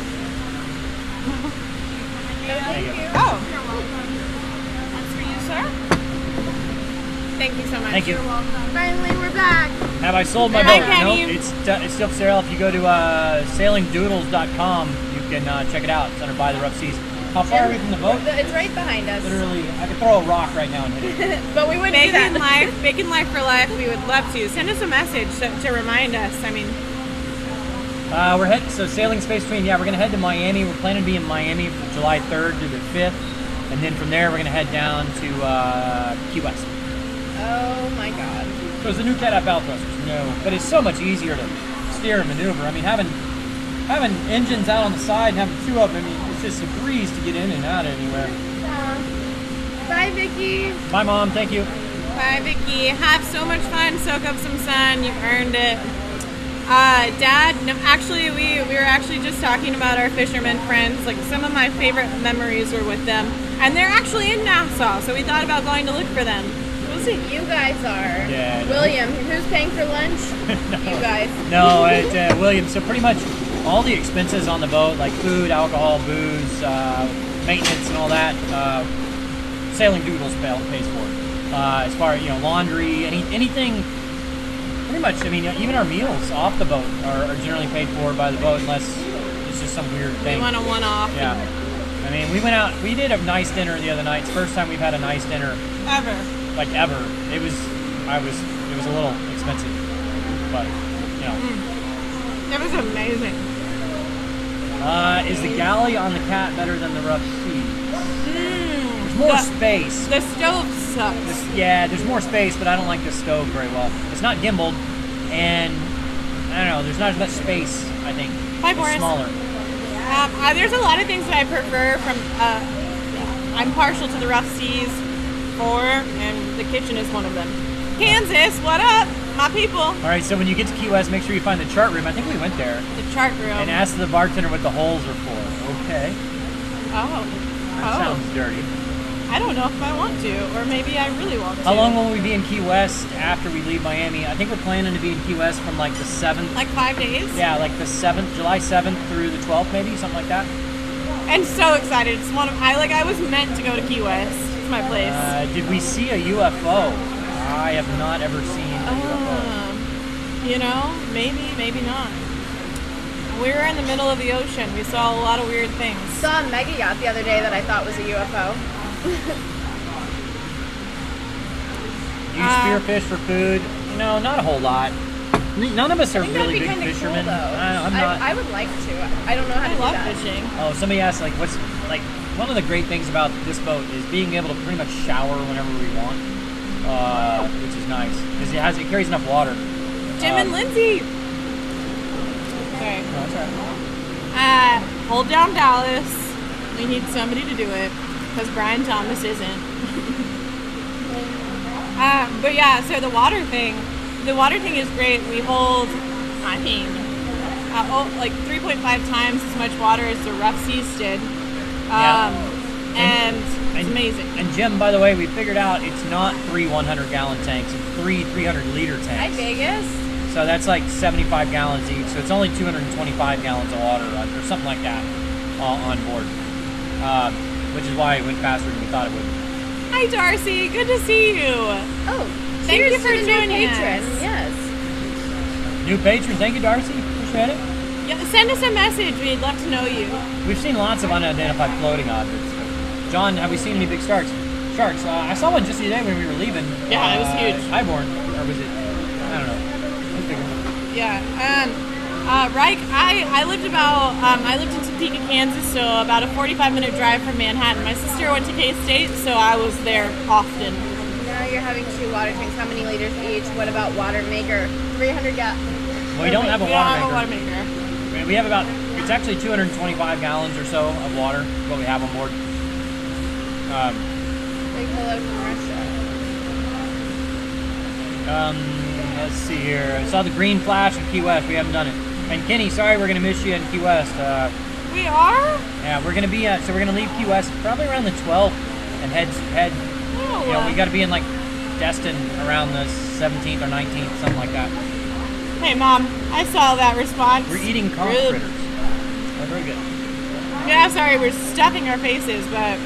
Thank you. Oh. That's for you, sir. Thank you so much. Thank you. You're welcome. Finally, we're back. Have I sold my Hi, boat? Penny. No, it's still for sale. If you go to sailingdoodles.com, you can check it out. It's under By the Rough Seas. How far are we from the boat? It's right behind us. Literally, I could throw a rock right now and hit it. But we wouldn't do that. Bacon Life for Life, we would love to. Send us a message to remind us. I mean... we're heading, so Sailing Space Between, we're going to head to Miami. We're planning to be in Miami from July 3rd to the 5th. And then from there, we're going to head down to Key West. Oh my God. So it's the new cat-eye bow thrusters. No, but it's so much easier to steer and maneuver. I mean, having engines out on the side and having two of them, it's just a breeze to get in and out of anywhere. Bye, Vicky. Bye, Mom. Thank you. Bye, Vicky. Have so much fun. Soak up some sun. You've earned it. Dad, no, actually, we were actually just talking about our fishermen friends. Like, some of my favorite memories were with them. And they're actually in Nassau, so we thought about going to look for them. We'll see. You guys are. Yeah. William, who's paying for lunch? No. You guys. No, it's William. So pretty much all the expenses on the boat, like food, alcohol, booze, maintenance, and all that, Sailing Doodles pays for. As far as laundry, anything. Pretty much. I mean, even our meals off the boat are generally paid for by the boat, unless it's just some weird thing. We want a one-off. Yeah. I mean, we went out. We did a nice dinner the other night. It's the first time we've had a nice dinner ever. Like ever. It was a little expensive, but It was amazing. Is the galley on the cat better than the rough seas? There's more space. The stove sucks. There's more space, but I don't like the stove very well. It's not gimbaled, and I don't know. There's not as much space. I think it's smaller. There's a lot of things that I prefer from. I'm partial to the rough seas. And the kitchen is one of them. Kansas, what up, my people? All right, so when you get to Key West, make sure you find the chart room. I think we went there. The chart room. And ask the bartender what the holes are for. Okay. Oh. That sounds dirty. I don't know if I want to, or maybe I really want to. How long will we be in Key West after we leave Miami? I think we're planning to be in Key West from like the 7th. Like 5 days? Yeah, like the 7th, July 7th through the 12th, maybe something like that. And so excited! It's one of I was meant to go to Key West. It's my place. Did we see a UFO? I have not ever seen a UFO. You know, maybe not. We were in the middle of the ocean. We saw a lot of weird things. Saw a mega yacht the other day that I thought was a UFO. Do you spearfish for food? No, not a whole lot. None of us are really big fishermen. Cool, I'm not. I would like to. I don't know how to do that. Fishing. Oh, somebody asked like, what's like one of the great things about this boat is being able to pretty much shower whenever we want, which is nice because it carries enough water. Jim and Lindsay. Okay. No, that's right. Hold down Dallas. We need somebody to do it because Brian Thomas isn't. But yeah, so the water thing is great. We hold, like 3.5 times as much water as the rough seas did. And it's amazing. And Jim, by the way, we figured out it's not 3 100-gallon tanks. It's 3 300-liter tanks. Hi, Vegas. So that's like 75 gallons each. So it's only 225 gallons of water or something like that on board, which is why it went faster than we thought it would. Hi, Darcy. Good to see you. Oh, thank you for joining us. Yes. New patron. Thank you, Darcy. Appreciate it. Yeah, send us a message. We'd love to know you. We've seen lots of unidentified floating objects. John, have we seen any big sharks? I saw one just the other day when we were leaving. Yeah, it was huge. Highborn, or was it? I don't know. Yeah. Reich, I lived in Topeka, Kansas, so about a 45-minute drive from Manhattan. My sister went to K-State, so I was there often. Now you're having 2 water tanks. How many liters each? What about water maker? 300 gallons. Well, we don't have a water maker. maker. We have about, it's actually 225 gallons or so of water, what we have on board. Big hello from Russia. Let's see here. I saw the green flash in Key West. We haven't done it. And Kenny, sorry, we're gonna miss you in Key West. We are? Yeah, we're gonna be so we're gonna leave Key West probably around the 12th and head. Oh. You know, we got to be in like Destin around the 17th or 19th, something like that. Hey, Mom, I saw that response. We're eating conch fritters. They're very good. Yeah, sorry, we're stuffing our faces, but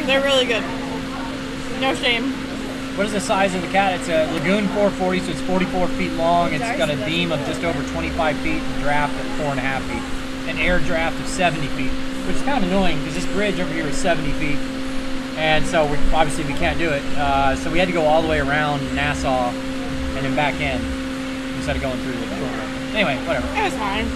they're really good. No shame. What is the size of the cat? It's a Lagoon 440, so it's 44 feet long. It's got a beam of just over 25 feet, and draft at 4.5 feet, an air draft of 70 feet, which is kind of annoying because this bridge over here is 70 feet, and so obviously we can't do it. So we had to go all the way around Nassau and then back in instead of going through the short road. Anyway, whatever. It was fine.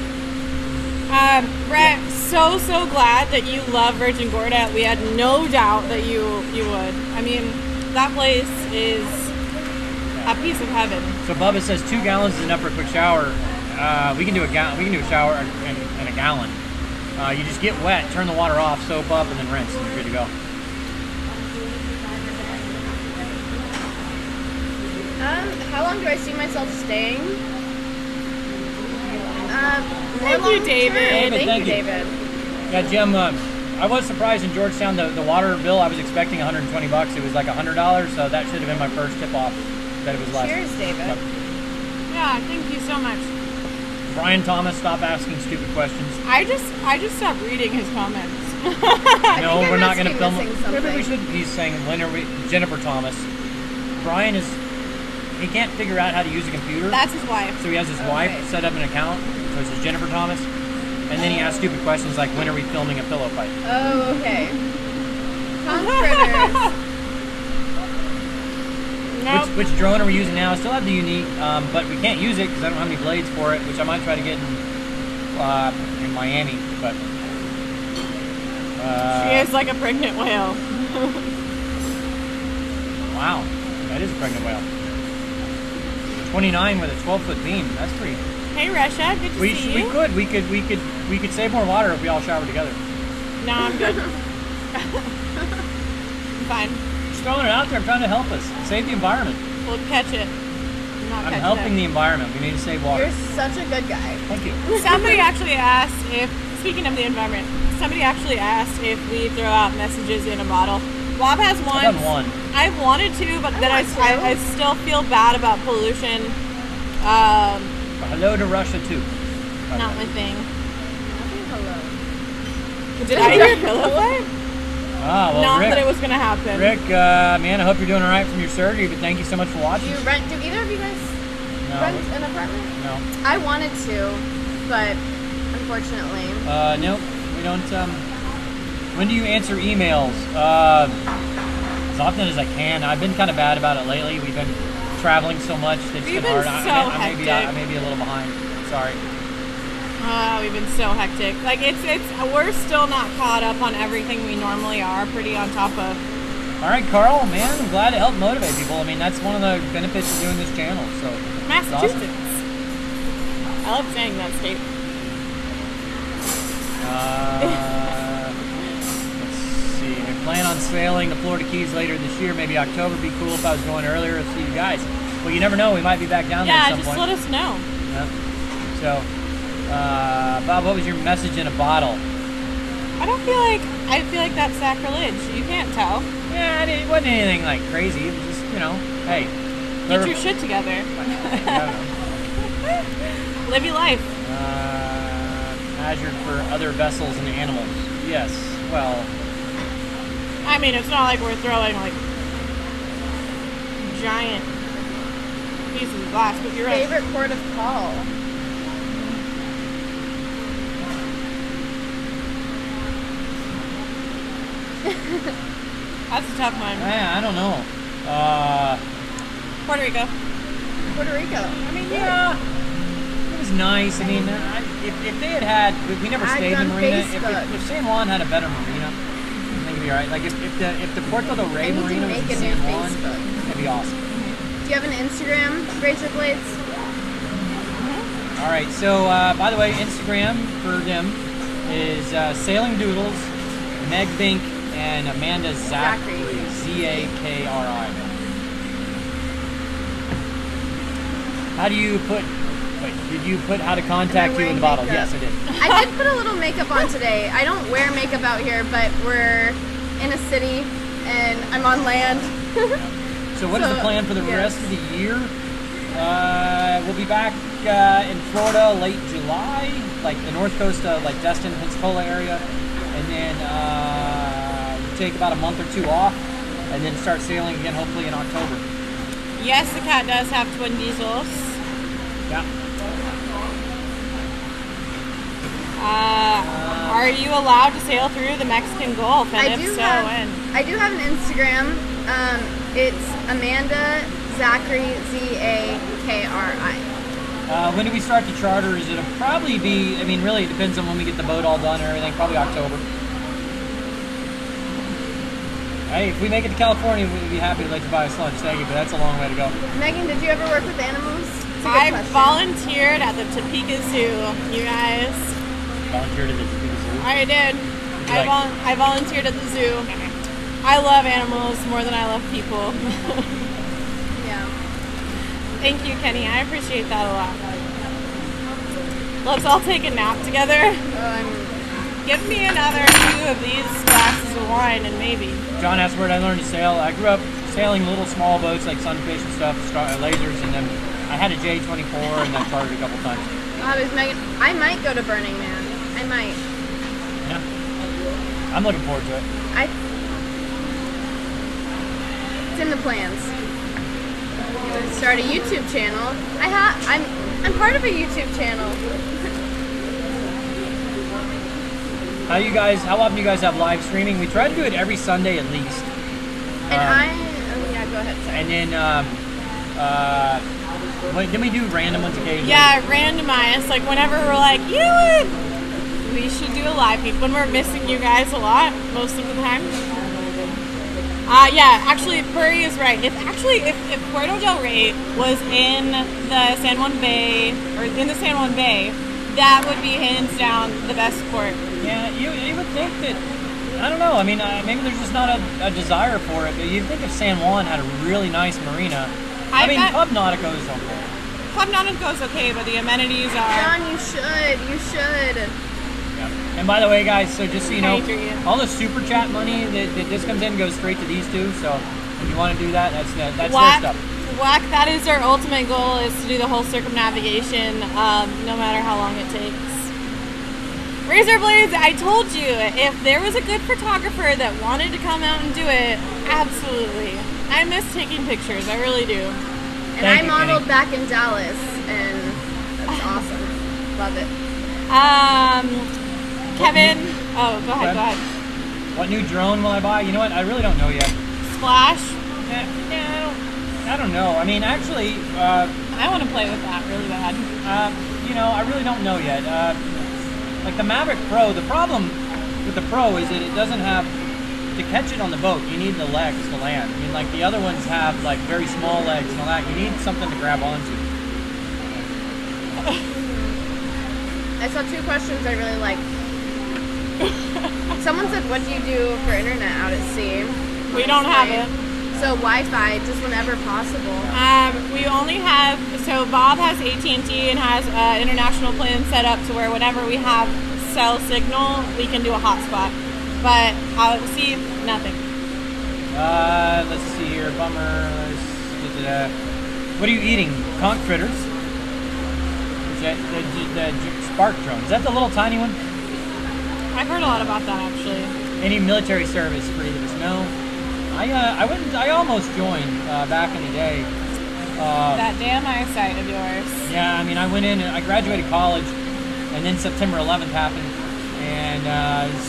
Brett, so glad that you love Virgin Gorda. We had no doubt that you would. I mean, that place is a piece of heaven. So Bubba says 2 gallons is enough for a quick shower. We can do a shower in a gallon. You just get wet, turn the water off, soap up, and then rinse, and you're good to go. How long do I see myself staying? Thank you, David. Thank you, David. Yeah, Jim, I was surprised in Georgetown, the water bill, I was expecting $120. It was like $100, so that should have been my first tip-off that it was less. Cheers, David. Yep. Yeah, thank you so much. Brian Thomas, stop asking stupid questions. I just stopped reading his comments. No, we're not going to film it. Maybe we should. He's saying, when are we? Jennifer Thomas. Brian he can't figure out how to use a computer. That's his wife. So he has his wife set up an account. So it says Jennifer Thomas. And then he asks stupid questions like, when are we filming a pillow fight? Oh, okay. Conch fritters. Nope. Which drone are we using now? I still have the Unique, but we can't use it because I don't have any blades for it, which I might try to get in Miami. But she is like a pregnant whale. Wow, that is a pregnant whale. 29 with a 12-foot beam. That's pretty. Hey, Russia, good to see you. We could save more water if we all shower together. No, I'm good. I'm fine. Just throwing it out there. I'm trying to help us save the environment. We'll catch it. I'm helping the environment. We need to save water. You're such a good guy. Thank you. Somebody actually asked if, speaking of the environment, somebody actually asked if we throw out messages in a bottle. Bob has one. I've done one. I've wanted to, but then I still feel bad about pollution. Hello to Russia too. Not my thing. Hello. Did I hear pillow fight? Ah, well, Not Rick, that it was going to happen. Rick, man, I hope you're doing all right from your surgery, but thank you so much for watching. Do either of you guys rent an apartment? No. I wanted to, but unfortunately. No, we don't. When do you answer emails? As often as I can. I've been kind of bad about it lately. We've been traveling so much that it's We've been hard. been so I hectic. may be a little behind. Sorry. We've been so hectic. Like we're still not caught up on everything we normally are. Pretty on top of. All right, Carl, man, I'm glad to help motivate people. I mean, that's one of the benefits of doing this channel. So Massachusetts. Awesome. I love saying that state. Let's see. I plan on sailing the Florida Keys later this year. Maybe October. Be cool if I was going earlier to see you guys. Well, you never know. We might be back down there at some point. Yeah, just let us know. Yeah. So, Bob, what was your message in a bottle? I feel like that's sacrilege. You can't tell. Yeah, it wasn't anything like crazy. It was just, hey. Get your shit together. Live your life. Hazard for other vessels and animals. Yes. Well. I mean, it's not like we're throwing like giant pieces of glass, but you're right. Favorite port of call? That's a tough one. I don't know. Puerto Rico. Puerto Rico. I mean, yeah. It was nice. I mean, if they had we never stayed in the marina. If San Juan had a better marina, I think it'd be alright. Like if the Puerto del Rey marina was in San Juan, that'd be awesome. Do you have an Instagram, Razor Blades? All right. So by the way, Instagram for them is sailingdoodles, Meg Bink, and Amanda Zachary. Zakri. How do you put? Wait, did you put how to contact you in the bottle? Yes, I did. I did put a little makeup on today. I don't wear makeup out here, but we're in a city and I'm on land. So what is the plan for the rest of the year? We'll be back in Florida late July, like the north coast of like Destin, Pensacola area, and then we'll take about a month or two off, and then start sailing again hopefully in October. Yes, the cat does have twin diesels. Yeah. Are you allowed to sail through the Mexican Gulf? And if so, when? I do have an Instagram. It's Amanda Zachary, Zakri. When do we start the charter? It'll probably be, I mean, really it depends on when we get the boat all done and everything, probably October. Hey, if we make it to California, we'd be happy to let you buy us lunch. Thank you, but that's a long way to go. Megan, did you ever work with animals? I volunteered at the Topeka Zoo, you guys. Volunteered at the Topeka Zoo? I did. I volunteered at the zoo. I love animals more than I love people. Yeah. Thank you, Kenny. I appreciate that a lot. Let's all take a nap together. Give me another 2 of these glasses of wine and maybe. John asked where I learned to sail. I grew up sailing little small boats like sunfish and stuff, lasers, and then I had a J24 and I chartered a couple times. Megan, I might go to Burning Man. I might. Yeah. I'm looking forward to it. It's in the plans. Start a YouTube channel. I'm part of a YouTube channel. How often do you guys have live streaming? We try to do it every Sunday at least. And go ahead, sorry. And then, then we do random ones occasionally. Yeah, randomized. Like whenever we're like, you know what? We should do a live feed. When we're missing you guys a lot, most of the time. Yeah, actually, Puri is right. If Puerto del Rey was in the San Juan Bay, that would be hands down the best port. Yeah, you would think that, I don't know, I mean, maybe there's just not a desire for it, but you'd think if San Juan had a really nice marina, Club Nautico is okay. Club Nautico is okay, but the amenities are... John, you should. Yeah. And by the way, guys, so just so you know, Adrian. all the super chat money that this comes in goes straight to these two. So if you want to do that, that's their stuff. Whack, that is our ultimate goal, is to do the whole circumnavigation, no matter how long it takes. Razor blades, I told you, if there was a good photographer that wanted to come out and do it, absolutely. I miss taking pictures, I really do. And I modeled back in Dallas, and that's awesome. Love it. Kevin, go ahead. What new drone will I buy? You know what? I really don't know yet. Splash? Yeah, I don't know. I mean, actually, I want to play with that really bad. You know, I really don't know yet. Like the Maverick Pro, the problem with the Pro is that it doesn't have, to catch it on the boat, you need the legs to land. I mean, like the other ones have like very small legs and all that. You need something to grab onto. I saw 2 questions I really liked. Someone said, what do you do for internet out at sea? We don't have it. So Wi-Fi, just whenever possible. We only have, so Bob has AT&T and has an international plan set up to where whenever we have cell signal, we can do a hotspot. But I'll see nothing. Let's see here, bummer. What are you eating? Conch fritters? Is that the Spark drone? Is that the little tiny one? I've heard a lot about that actually. Any military service for either of us? No. I almost joined back in the day. That damn eyesight of yours. Yeah, I mean, I went in and I graduated college, and then September 11th happened, and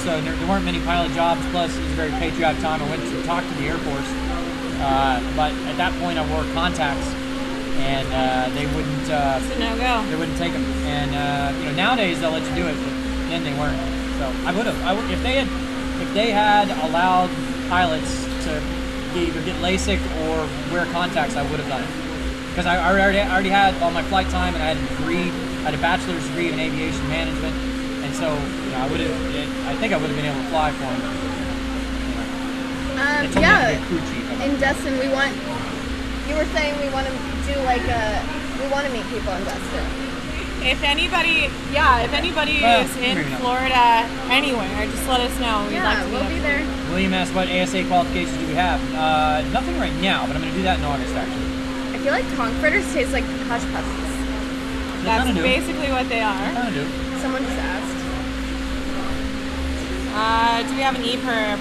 so there weren't many pilot jobs. Plus, it was a very patriotic time. I went to talk to the Air Force, but at that point, I wore contacts, and they wouldn't. It's a no-go. They wouldn't take them, and you know, nowadays they'll let you do it, but then they weren't. So I would have. If they had allowed pilots to either get LASIK or wear contacts, I would have done it. Because I already had all my flight time, and I had a degree, I had a bachelor's degree in aviation management, and so you know, I think I would have been able to fly for them. Yeah. In Destin, you were saying we want to do we want to meet people in Destin. If anybody is in Florida, anywhere, just let us know. We'll be there. William asked, what ASA qualifications do we have? Nothing right now, but I'm going to do that in August, actually. I feel like conch fritters taste like hush puppies. That's basically what they are. They kind of do. Someone just asked. Do we have an EPIRB?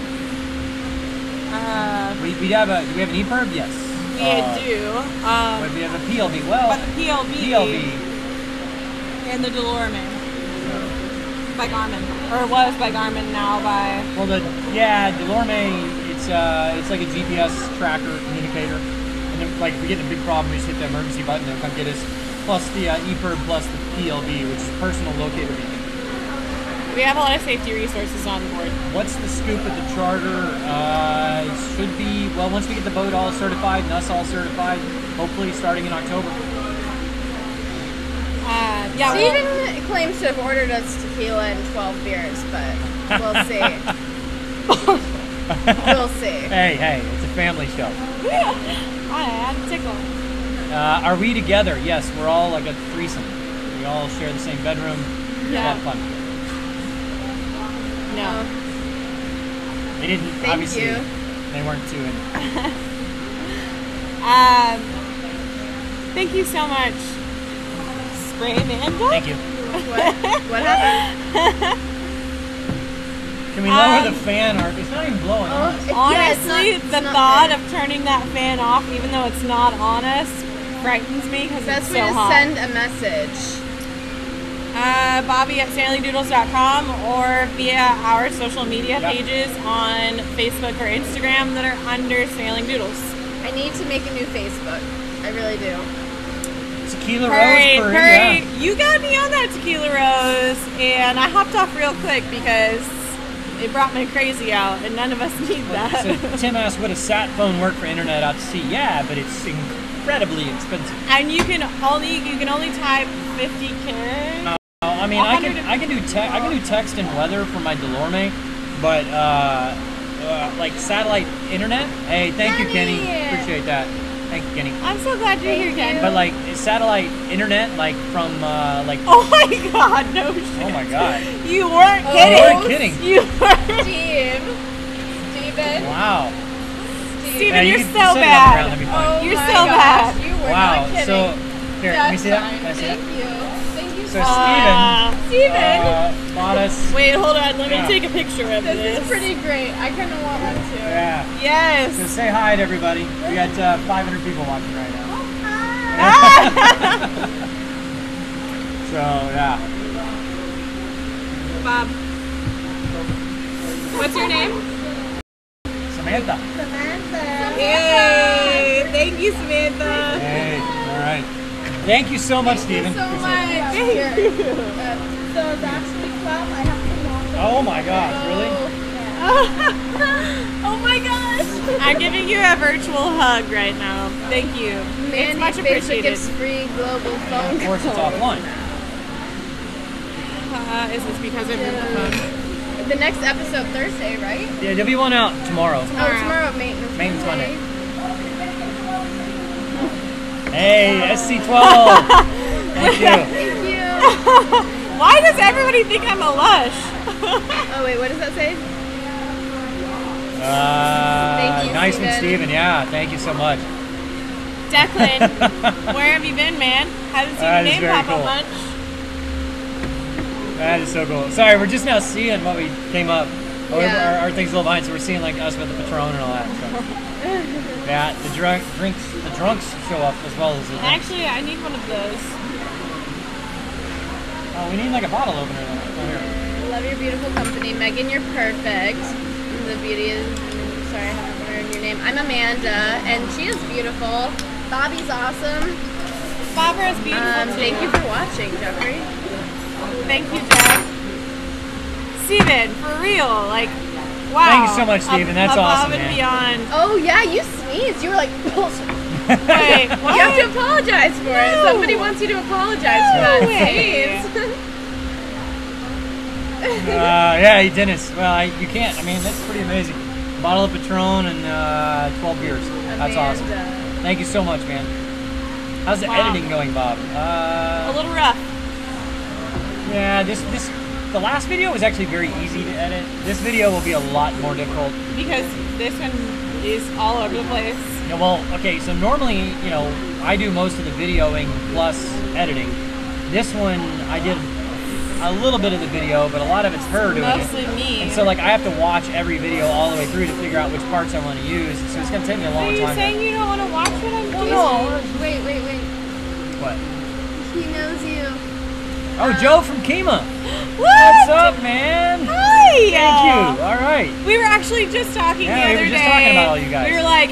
Do we have an EPIRB? Yes. We do. But we have a PLB. Well, but the PLB. And the Delorme by Garmin, or was by Garmin, now by. Well, Delorme, it's like a GPS tracker communicator, and then like if we get in a big problem, we just hit the emergency button, they'll come get us. Plus the EPIRB plus the PLB, which is personal locator beacon. We have a lot of safety resources on board. What's the scoop with the charter? Should be once we get the boat all certified and us all certified, hopefully starting in October. Steven claims to have ordered us tequila and 12 beers, but we'll see. We'll see. Hey, it's a family show. I'm tickled. Are we together? Yes, we're all like a threesome. We all share the same bedroom. It's a lot of fun. No. They didn't, Thank obviously. You. They weren't too in. Thank you so much. Amanda? Thank you. What happened? Can we lower the fan? Or it's not even blowing. Honestly, the thought of turning that fan off, even though it's not on us, frightens me because it's so hot. Best way to send a message. Bobby at sailingdoodles.com or via our social media pages on Facebook or Instagram that are under Sailing Doodles. I need to make a new Facebook. I really do. Tequila Hurry. Yeah. You got me on that Tequila Rose, and I hopped off real quick because it brought my crazy out, and none of us need that. So Tim asked, would a sat phone work for internet out to sea? Yeah, but it's incredibly expensive. And you can only type 50 characters. No, I mean I can do text and weather for my Delorme, but like satellite internet. Hey, thank you, Kenny. Appreciate that. Thank you, Kenny. I'm so glad you're here, Ken. But like satellite internet, like from like. Oh my God, no shit. Oh my God. You weren't kidding. You weren't kidding. You weren't. Steven. Wow. Steven, you're so bad. Oh you're so bad. You were wow. not kidding. So here, let me see that. Can I see Thank that? you. Thank you So so Steven bought us. Wait, hold on. Let me take a picture of this. This is pretty great. I kind of want one too. Yeah. Yes. So say hi to everybody. We got 500 people watching right now. So yeah. Bob. What's your name? Samantha. Yay! Thank you, Samantha. Hey, all right. Thank you so much, Steven. Thank you so much. Thank you. So that's the club. I have to walk. Oh my gosh, really? Oh my gosh! I'm giving you a virtual hug right now. Thank you. It's much appreciated. Gives free global phone. Of course, it's offline. Is this because of your phone? The next episode Thursday, right? Yeah, there'll be one out tomorrow. Tomorrow maintenance. Maintenance Monday. Hey, SC12. Thank you. Thank you. Why does everybody think I'm a lush? Oh wait, what does that say? Thank you, nice one, Steven. Yeah, thank you so much. Declan, where have you been, man? Haven't seen your name pop up much. That is so cool. Sorry, we're just now seeing what we came up. Yeah. Our thing's a little behind, so we're seeing like us with the Patron and all that. So. Yeah, the drunks show up as well as the drinks. Actually, I need one of those. Oh, we need like a bottle opener though. Oh, here. Love your beautiful company, Megan. You're perfect. The beauty is. Sorry, I haven't learned your name. I'm Amanda, and she is beautiful. Bobby's awesome. Barbara's beautiful. Thank you for watching, Jeffrey. Thank you, Jeff. Steven, for real, like, wow. Thank you so much, Steven. That's awesome, and man. beyond. Oh yeah, you sneezed. You were like, bullshit. Wait, what? You have to apologize for it. Somebody wants you to apologize for that sneeze. Yeah, Dennis. Well, you can't. I mean, that's pretty amazing. A bottle of Patron and 12 beers. That's awesome. Thank you so much, man. How's the editing going, Bob? A little rough. Yeah, the last video was actually very easy to edit. This video will be a lot more difficult. Because this one is all over the place. Yeah, well, okay, so normally, you know, I do most of the videoing plus editing. This one, I did a little bit of the video, but a lot of it's her doing Mostly me. And so, like, I have to watch every video all the way through to figure out which parts I want to use. So it's going to take me a long time. Are you saying you don't want to watch what I'm doing? No. Wait. What? He knows you. Oh, Joe from Kima. What? What's up, man? Hi. Thank you. All right. We were actually just talking the other day. Yeah, we were just talking about all you guys. We were like,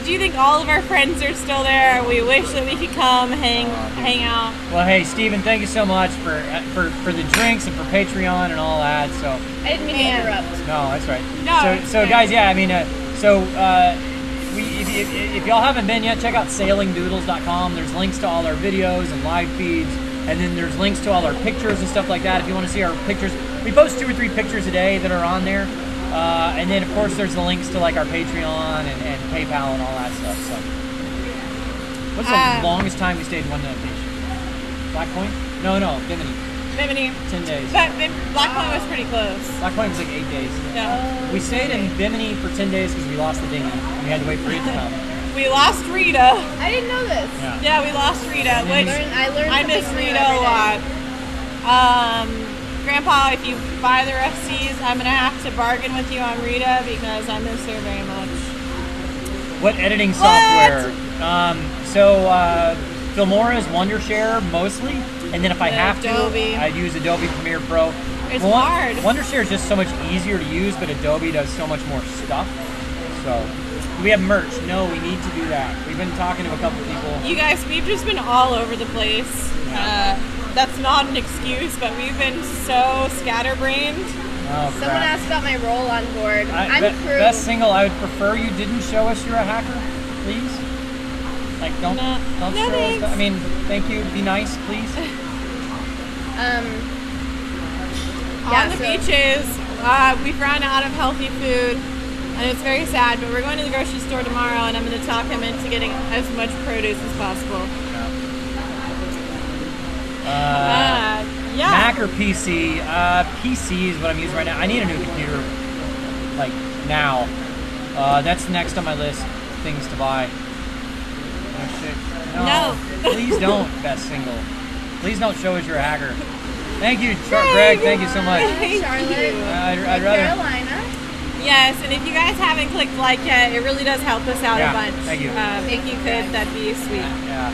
do you think all of our friends are still there? We wish that we could come hang out. Well, hey, Steven, thank you so much for the drinks and for Patreon and all that. So I didn't mean to interrupt. No, that's right. No. So guys, yeah, I mean, if y'all haven't been yet, check out sailingdoodles.com. There's links to all our videos and live feeds. And then there's links to all our pictures and stuff like that. If you want to see our pictures, we post 2 or 3 pictures a day that are on there. And then, of course, there's the links to like our Patreon and PayPal and all that stuff. So, what's the longest time we stayed in one location? Black Point? No, Bimini. 10 days. But Black Point was pretty close. Black Point was like 8 days. Yeah. We stayed in Bimini for 10 days because we lost the dinghy. We had to wait for it to come. We lost Rita. I didn't know this. Yeah, we lost Rita, which I miss Rita a lot. Grandpa, if you buy the RFCs, I'm going to have to bargain with you on Rita because I miss her very much. What editing software? Filmora is Wondershare mostly, and then if I have to, I use Adobe Premiere Pro. It's hard. Wondershare is just so much easier to use, but Adobe does so much more stuff. So, do we have merch? No, we need to do that. We've been talking to a couple people. You guys, we've just been all over the place. That's not an excuse, but we've been so scatterbrained. Oh, Someone asked about my role on board. I'm crew. Best single, I would prefer you didn't show us you're a hacker, please. Like, don't show us. I mean, thank you. Be nice, please. On the beaches, we've run out of healthy food. And it's very sad, but we're going to the grocery store tomorrow, and I'm going to talk him into getting as much produce as possible. Yeah. Mac or PC? PC is what I'm using right now. I need a new computer, like, now. That's next on my list of things to buy. Oh, shit. No. Please don't, Best Single. Please don't show us you're a hacker. Thank you, Greg. Thank you so much. Hey, Charlotte. I'd rather. Carolina. Yes, and if you guys haven't clicked like yet, it really does help us out a bunch. Thank you. If you could, that'd be sweet. Yeah.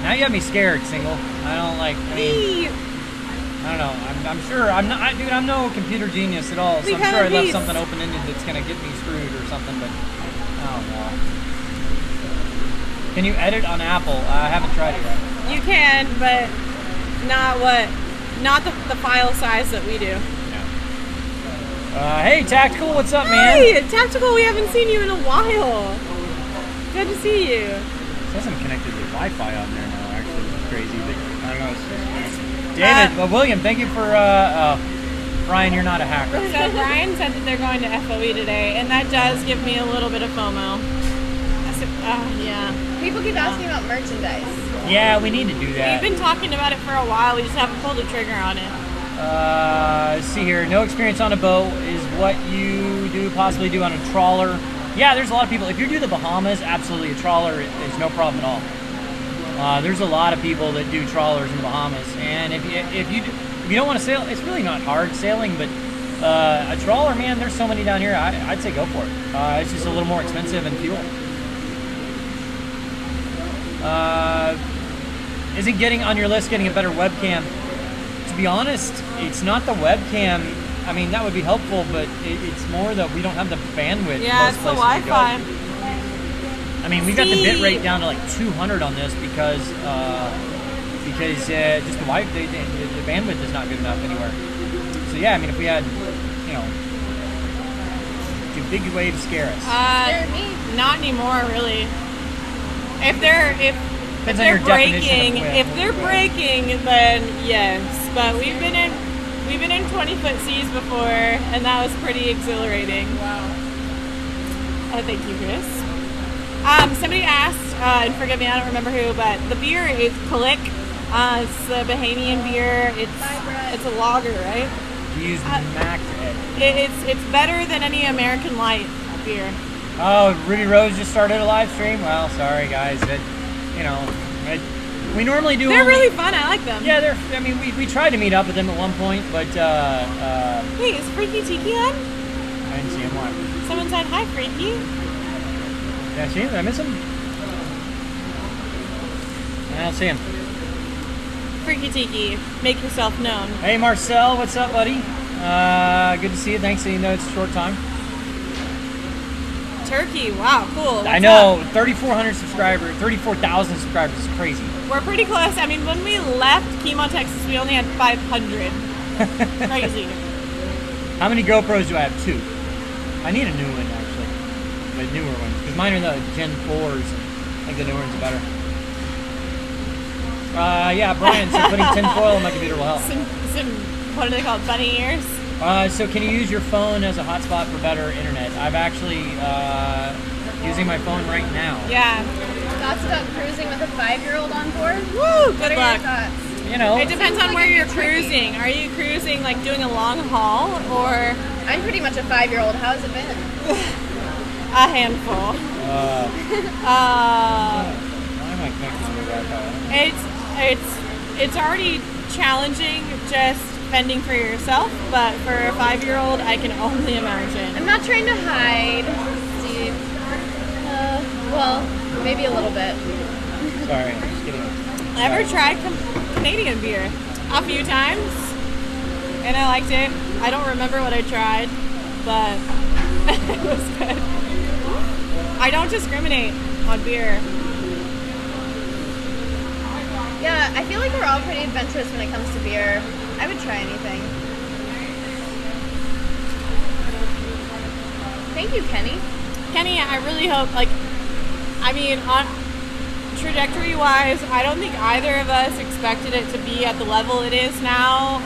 Now you got me scared, Single. I don't like. I mean, I don't know. I'm sure. Dude, I'm no computer genius at all. So I'm sure I left something open-ended that's gonna get me screwed or something. But I don't know. Can you edit on Apple? I haven't tried it yet. You can, but not the file size that we do. Hey, Tactical, what's up, man? Hey, Tactical, we haven't seen you in a while. Good to see you. It says I'm connected to Wi-Fi on there now, actually, which is crazy. But I don't know. It's just David, William, thank you for, Brian, you're not a hacker. So Brian said that they're going to FOE today, and that does give me a little bit of FOMO. Yeah. People keep asking about merchandise. Yeah, we need to do that. We've been talking about it for a while. We just haven't pulled the trigger on it. Let's see here. No experience on a boat is what you possibly do on a trawler. Yeah, there's a lot of people. If you do the Bahamas, absolutely, a trawler is no problem at all. There's a lot of people that do trawlers in the Bahamas, and if you don't want to sail, it's really not hard sailing, but a trawler, man, there's so many down here. I'd say go for it. It's just a little more expensive in fuel. Isn't getting on your list getting a better webcam? To be honest, it's not the webcam. I mean, that would be helpful, but it's more that we don't have the bandwidth. Yeah, it's the Wi-Fi. I mean, we got the bit rate down to like 200 on this because just the bandwidth is not good enough anywhere. So yeah, I mean, if we had, do big waves scare us? Scare me. Not anymore, really. If they're breaking, then yes. But we've been in 20-foot seas before, and that was pretty exhilarating. Wow. Thank you, Chris. Somebody asked, and forgive me, I don't remember who, but the beer is Kalik. It's the Bahamian beer. It's a lager, right? You use Mac. It's better than any American Light beer. Oh, Rudy Rose just started a live stream? Well, sorry guys, we normally do. They're really fun. I like them. Yeah, we tried to meet up with them at one point, but Wait, is Freaky Tiki on? I didn't see him live. Someone said hi, Freaky. Did I see him? Did I miss him? I don't see him. Freaky Tiki, make yourself known. Hey Marcel, what's up, buddy? Good to see you. Thanks, even though it's a short time. Turkey, wow, cool. What's I know, up? 3,400 subscribers, 34,000 subscribers is crazy. We're pretty close. I mean, when we left Keymont, Texas, we only had 500. Crazy. How many GoPros do I have? 2. I need a new one, actually. The newer ones, because mine are the Gen 4s. I think the newer ones are better. Yeah, Brian, so putting tinfoil on my computer will help. Some, what are they called, bunny ears? So can you use your phone as a hotspot for better internet? I'm actually using my phone right now. Yeah. Thoughts about cruising with a 5-year-old on board? Woo! Good What are luck. your thoughts? It depends on where you're cruising. Are you cruising like doing a long haul or? I'm pretty much a 5-year-old. How's it been? A handful. Why am I connected to the Wi-Fi? It's already challenging just fending for yourself, but for a 5-year-old, I can only imagine. I'm not trying to hide, Steve. Well, maybe a little bit. Sorry, I'm just kidding. Ever tried Canadian beer? A few times, and I liked it. I don't remember what I tried, but it was good. I don't discriminate on beer. Yeah, I feel like we're all pretty adventurous when it comes to beer. I would try anything. Thank you, Kenny. Kenny, I really hope, on trajectory-wise, I don't think either of us expected it to be at the level it is now.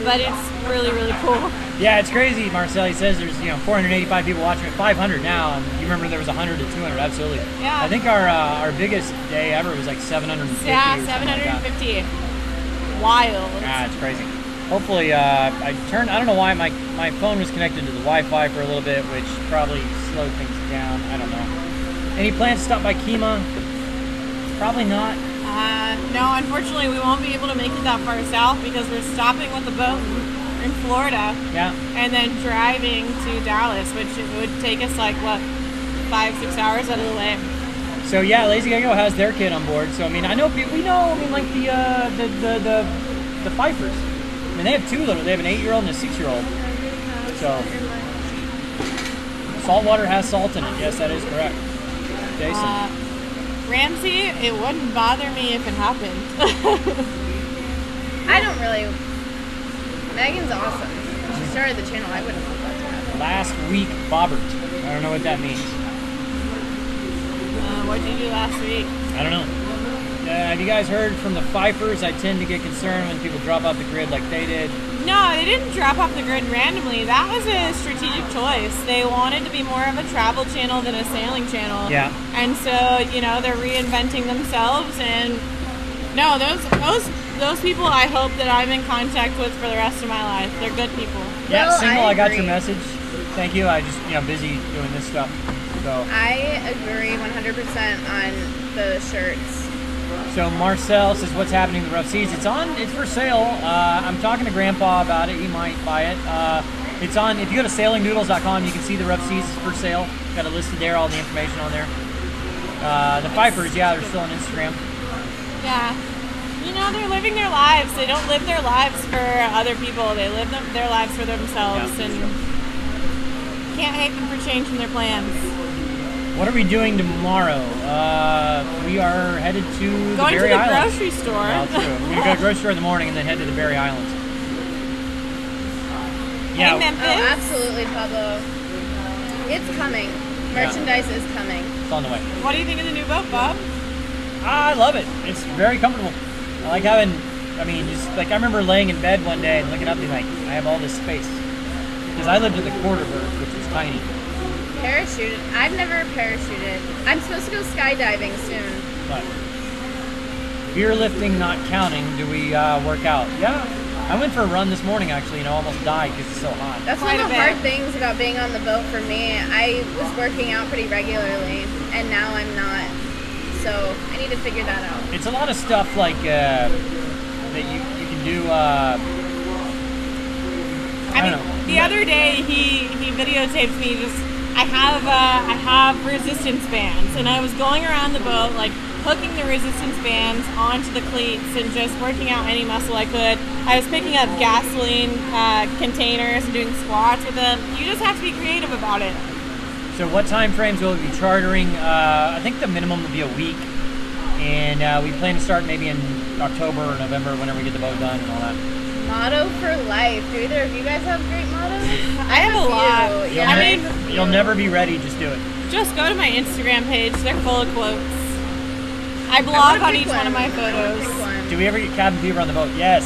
but it's really, really cool. Yeah, it's crazy. Marcelli says there's 485 people watching it, 500 now, and you remember there was 100 to 200. Absolutely. Yeah. I think our biggest day ever was like 750. Yeah, 750. Like wild. Yeah, it's crazy. Hopefully, I don't know why my phone was connected to the Wi-Fi for a little bit, which probably slowed things down. I don't know. Any plans to stop by Kima? Probably not. No, unfortunately, we won't be able to make it that far south because we're stopping with the boat in Florida. Yeah. And then driving to Dallas, which it would take us like, what, 5-6 hours out of the way. So yeah, Lazy Gecko has their kid on board. So I mean, I know people. We know. I mean, like the Pfeiffers. I mean, they have two little. They have an 8-year-old and a 6-year-old. So saltwater has salt in it. Yes, that is correct. Jason. Ramsey, it wouldn't bother me if it happened. I don't really. Megan's awesome. She started the channel. I wouldn't want that to happen. Last week, bobbert. I don't know what that means. What did you do last week? I don't know. Have you guys heard from the Pfeiffers? I tend to get concerned when people drop off the grid like they did. No, they didn't drop off the grid randomly. That was a strategic choice. They wanted to be more of a travel channel than a sailing channel. Yeah. And so, they're reinventing themselves. And no, those people I hope that I'm in contact with for the rest of my life. They're good people. Yeah, well, Single, I got your message. Thank you. I just, busy doing this stuff. So I agree 100% on the shirts. So Marcel says, what's happening in the rough seas? It's for sale. I'm talking to Grandpa about it. He might buy it. It's on, if you go to sailingdoodles.com, you can see the rough seas is for sale. Got it listed there, all the information on there. The Pfeiffers, yeah, they're still on Instagram. Yeah. They're living their lives. They don't live their lives for other people. They live their lives for themselves. Yeah, and sure. Can't hate them for changing their plans. What are we doing tomorrow? We are headed to the Berry Islands. Going to the grocery store. Well, true. We're going to go to the grocery store in the morning and then head to the Berry Islands. Yeah. Hey, Memphis. Oh, absolutely, Pablo. It's coming. Merchandise is coming. It's on the way. What do you think of the new boat, Bob? I love it. It's very comfortable. I like having, I remember laying in bed one day and looking up and being like, I have all this space. Because I lived in the quarter berth, which was tiny. Parachuted. I've never parachuted. I'm supposed to go skydiving soon. But beer lifting not counting, do we work out? Yeah. I went for a run this morning actually, almost died because it's so hot. That's one of the hard things about being on the boat for me. I was working out pretty regularly, and now I'm not. So I need to figure that out. It's a lot of stuff like that you can do. The other day he videotaped me just. I have resistance bands, and I was going around the boat like hooking the resistance bands onto the cleats and just working out any muscle I could. I was picking up gasoline containers and doing squats with them. You just have to be creative about it. So what time frames will we be chartering? I think the minimum will be a week, and we plan to start maybe in October or November whenever we get the boat done and all that. Motto for life. Do either of you guys have great mottos? I have a lot. You'll never be ready. Just do it. Just go to my Instagram page. They're full of quotes. I blog on each one of my photos. Do we ever get cabin fever on the boat? Yes.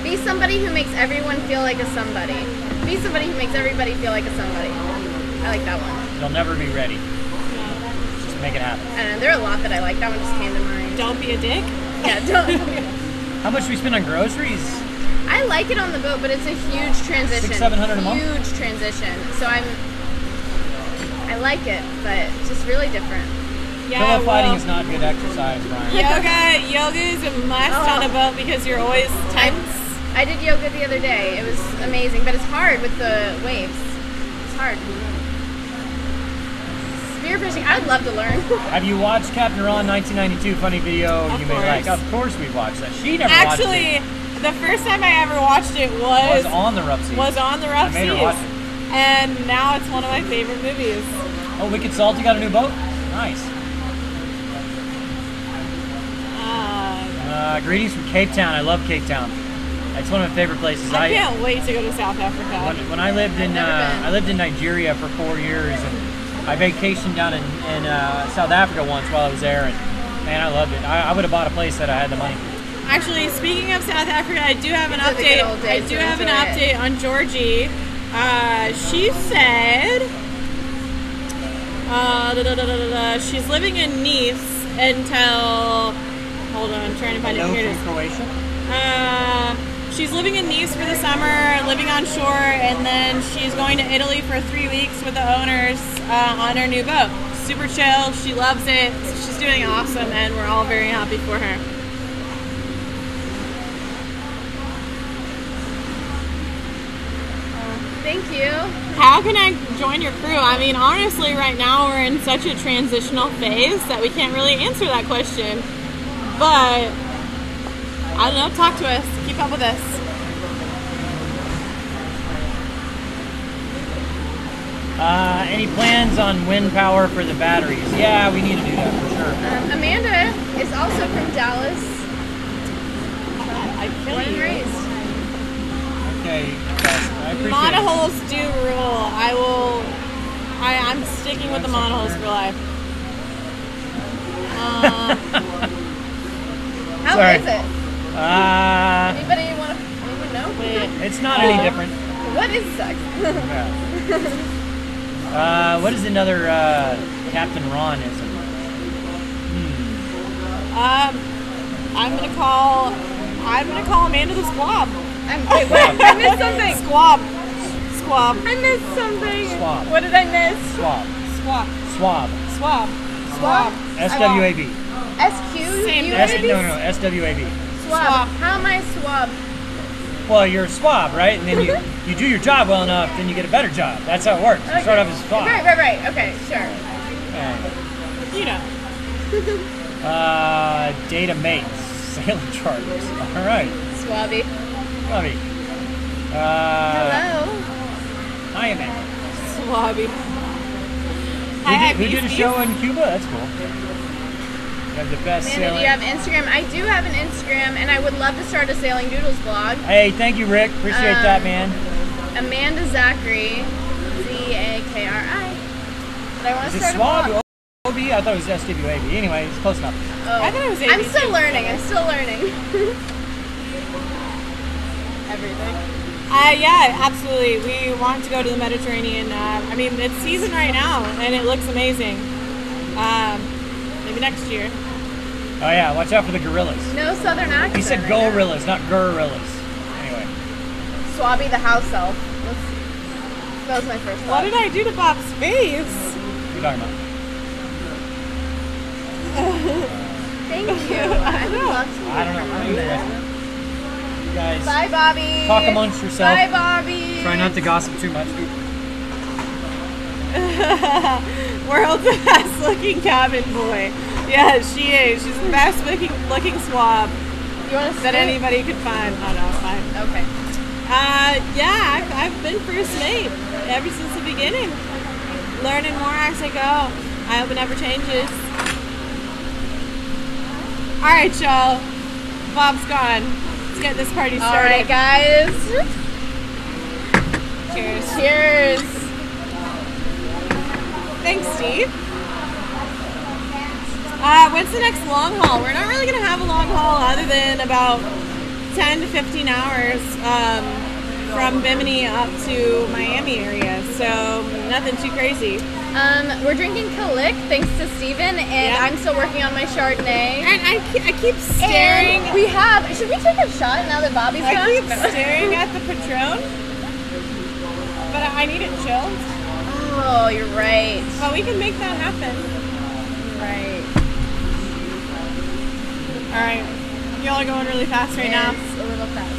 Be somebody who makes everyone feel like a somebody. Be somebody who makes everybody feel like a somebody. I like that one. You'll never be ready. Just make it happen. I don't know. There are a lot that I like. That one just came to mind. Don't be a dick. Yeah, don't. How much do we spend on groceries? I like it on the boat, but it's a huge transition. $600-700 a month? Huge transition. So I like it, but it's just really different. Yeah, pillow fighting is not good exercise, Brian. Yoga is a must on a boat because you're always tense. I did yoga the other day. It was amazing, but it's hard with the waves. It's hard. Spearfishing, I would love to learn. Have you watched Captain Ron 1992 funny video you may like? Of course we've watched that. She never watched it. Actually, the first time I ever watched it was on the rough seas. I made her watch it. And now it's one of my favorite movies. Oh, Wicked Salty got a new boat? Nice. Greetings from Cape Town. I love Cape Town. It's one of my favorite places. I can't wait to go to South Africa. When I lived in Nigeria for 4 years, and I vacationed down in South Africa once while I was there, and man, I loved it. I would have bought a place that I had the money. Actually, speaking of South Africa, I do have an update. I do have an update on Georgie. She said she's living in Nice until. Hold on, I'm trying to find it. Here it is. Croatia. She's living in Nice for the summer, living on shore, and then she's going to Italy for 3 weeks with the owners on her new boat. Super chill. She loves it. She's doing awesome, and we're all very happy for her. Thank you. How can I join your crew? I mean, honestly, right now we're in such a transitional phase that we can't really answer that question. But, I don't know, talk to us. Keep up with us. Any plans on wind power for the batteries? Yeah, we need to do that for sure. Amanda is also from Dallas. I feel Born and raised. Okay, guys, I appreciate monoholes do rule. I'm sticking with the monoholes for life. How Sorry. is it? Anybody want to know? It's not any different. What is sex? What is another Captain Ron-ism? I'm gonna call Amanda the squab. Wait, I missed something. Squab. I missed something. Swab. What did I miss? Swab. Swab. SWAB. SQ? No, SWAB. Swab. How am I swab? Well, you're a swab, right? And then you do your job well enough, then you get a better job. That's how it works. You start off as a swab. Right. Okay, sure. You know. Data mates. Sailing charters. All right. Swabby. Swabby. Hello. Hi, Amanda. Swabby. Who did a show in Cuba? That's cool. You have the best Amanda, sailing. do you have Instagram? I do have an Instagram, and I would love to start a Sailing Doodles blog. Hey, thank you, Rick. Appreciate that, man. Amanda Zachary, Z-A-K-R-I. But I want to Is it start swab a blog. or OB? I thought it was SWAB. Anyway, it's close enough. Oh. I thought it was ABC. I'm still learning. Everything. Yeah, absolutely. We want to go to the Mediterranean. I mean, it's season right now, and it looks amazing. Maybe next year. Oh yeah, watch out for the gorillas. No southern accent. He said gorillas, not gorillas. Anyway. Swabby the house elf. That was my first thought. What did I do to Bob's face? What are you talking about? Thank you. I would love to. I don't know. You guys. Bye, Bobby. Talk amongst yourselves. Bye, Bobby. Try not to gossip too much. World's best looking cabin boy. Yeah, she is. She's the best looking swab that anybody could find. Oh no, fine. Okay. Yeah, I've been first mate ever since the beginning. Learning more as I go. I hope it never changes. All right, y'all. Bob's gone. Let's get this party started. All right, guys. Cheers. Cheers. Thanks, Steve. When's the next long haul? We're not really going to have a long haul other than about 10 to 15 hours from Bimini up to Miami area, so nothing too crazy. We're drinking Kalik thanks to Steven, and I'm still working on my Chardonnay. And I keep staring. And we have. Should we take a shot now that Bobby's gone? I keep staring at the Patron, but I need it chilled. Oh, you're right. But we can make that happen. Right. All right, y'all are going really fast right now. A little fast.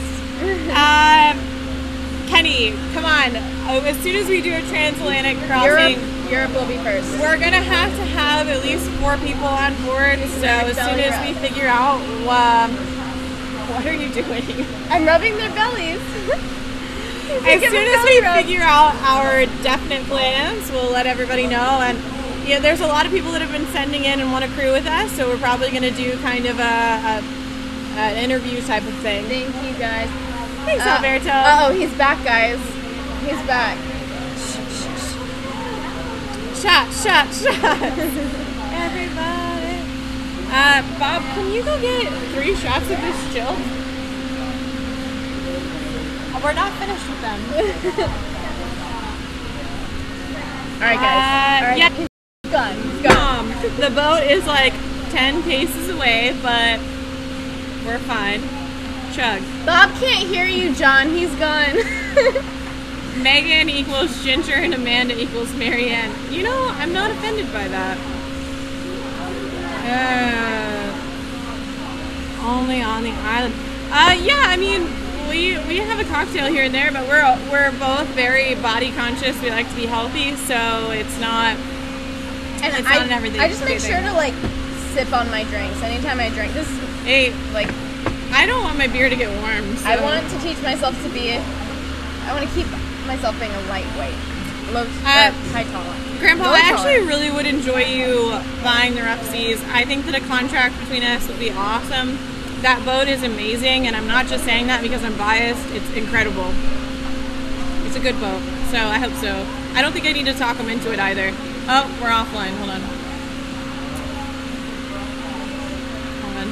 Kenny, come on. As soon as we do a transatlantic crossing, Europe will be first. We're gonna have to have at least 4 people on board. So as soon as we figure out, what are you doing? I'm rubbing their bellies. As soon as we figure out our definite plans, we'll let everybody know. And yeah, there's a lot of people that have been sending in and want to crew with us. So we're probably gonna do kind of an interview type of thing. Thank you, guys. Thanks, Alberto. Oh, he's back, guys. He's back. Shot. Everybody. Bob, can you go get 3 shots of this chill? We're not finished with them. Alright, guys. All right. Yeah. He's gone. He's gone. The boat is like 10 paces away, but we're fine. Chug. Bob can't hear you, John. He's gone. Megan equals Ginger and Amanda equals Marianne. You know, I'm not offended by that. Only on the island. Yeah, I mean, we have a cocktail here and there, but we're both very body conscious. We like to be healthy, so it's not. And it's not an everything. I just make sure to like sip on my drinks anytime I drink. This is like. I don't want my beer to get warm. So. I want to teach myself to be. I want to keep myself being a lightweight, high tolerance. Grandpa, I actually really would enjoy you buying the Rough Seas. I think that a contract between us would be awesome. That boat is amazing, and I'm not just saying that because I'm biased. It's incredible. It's a good boat, so I hope so. I don't think I need to talk him into it either. Oh, we're offline. Hold on. Hold on.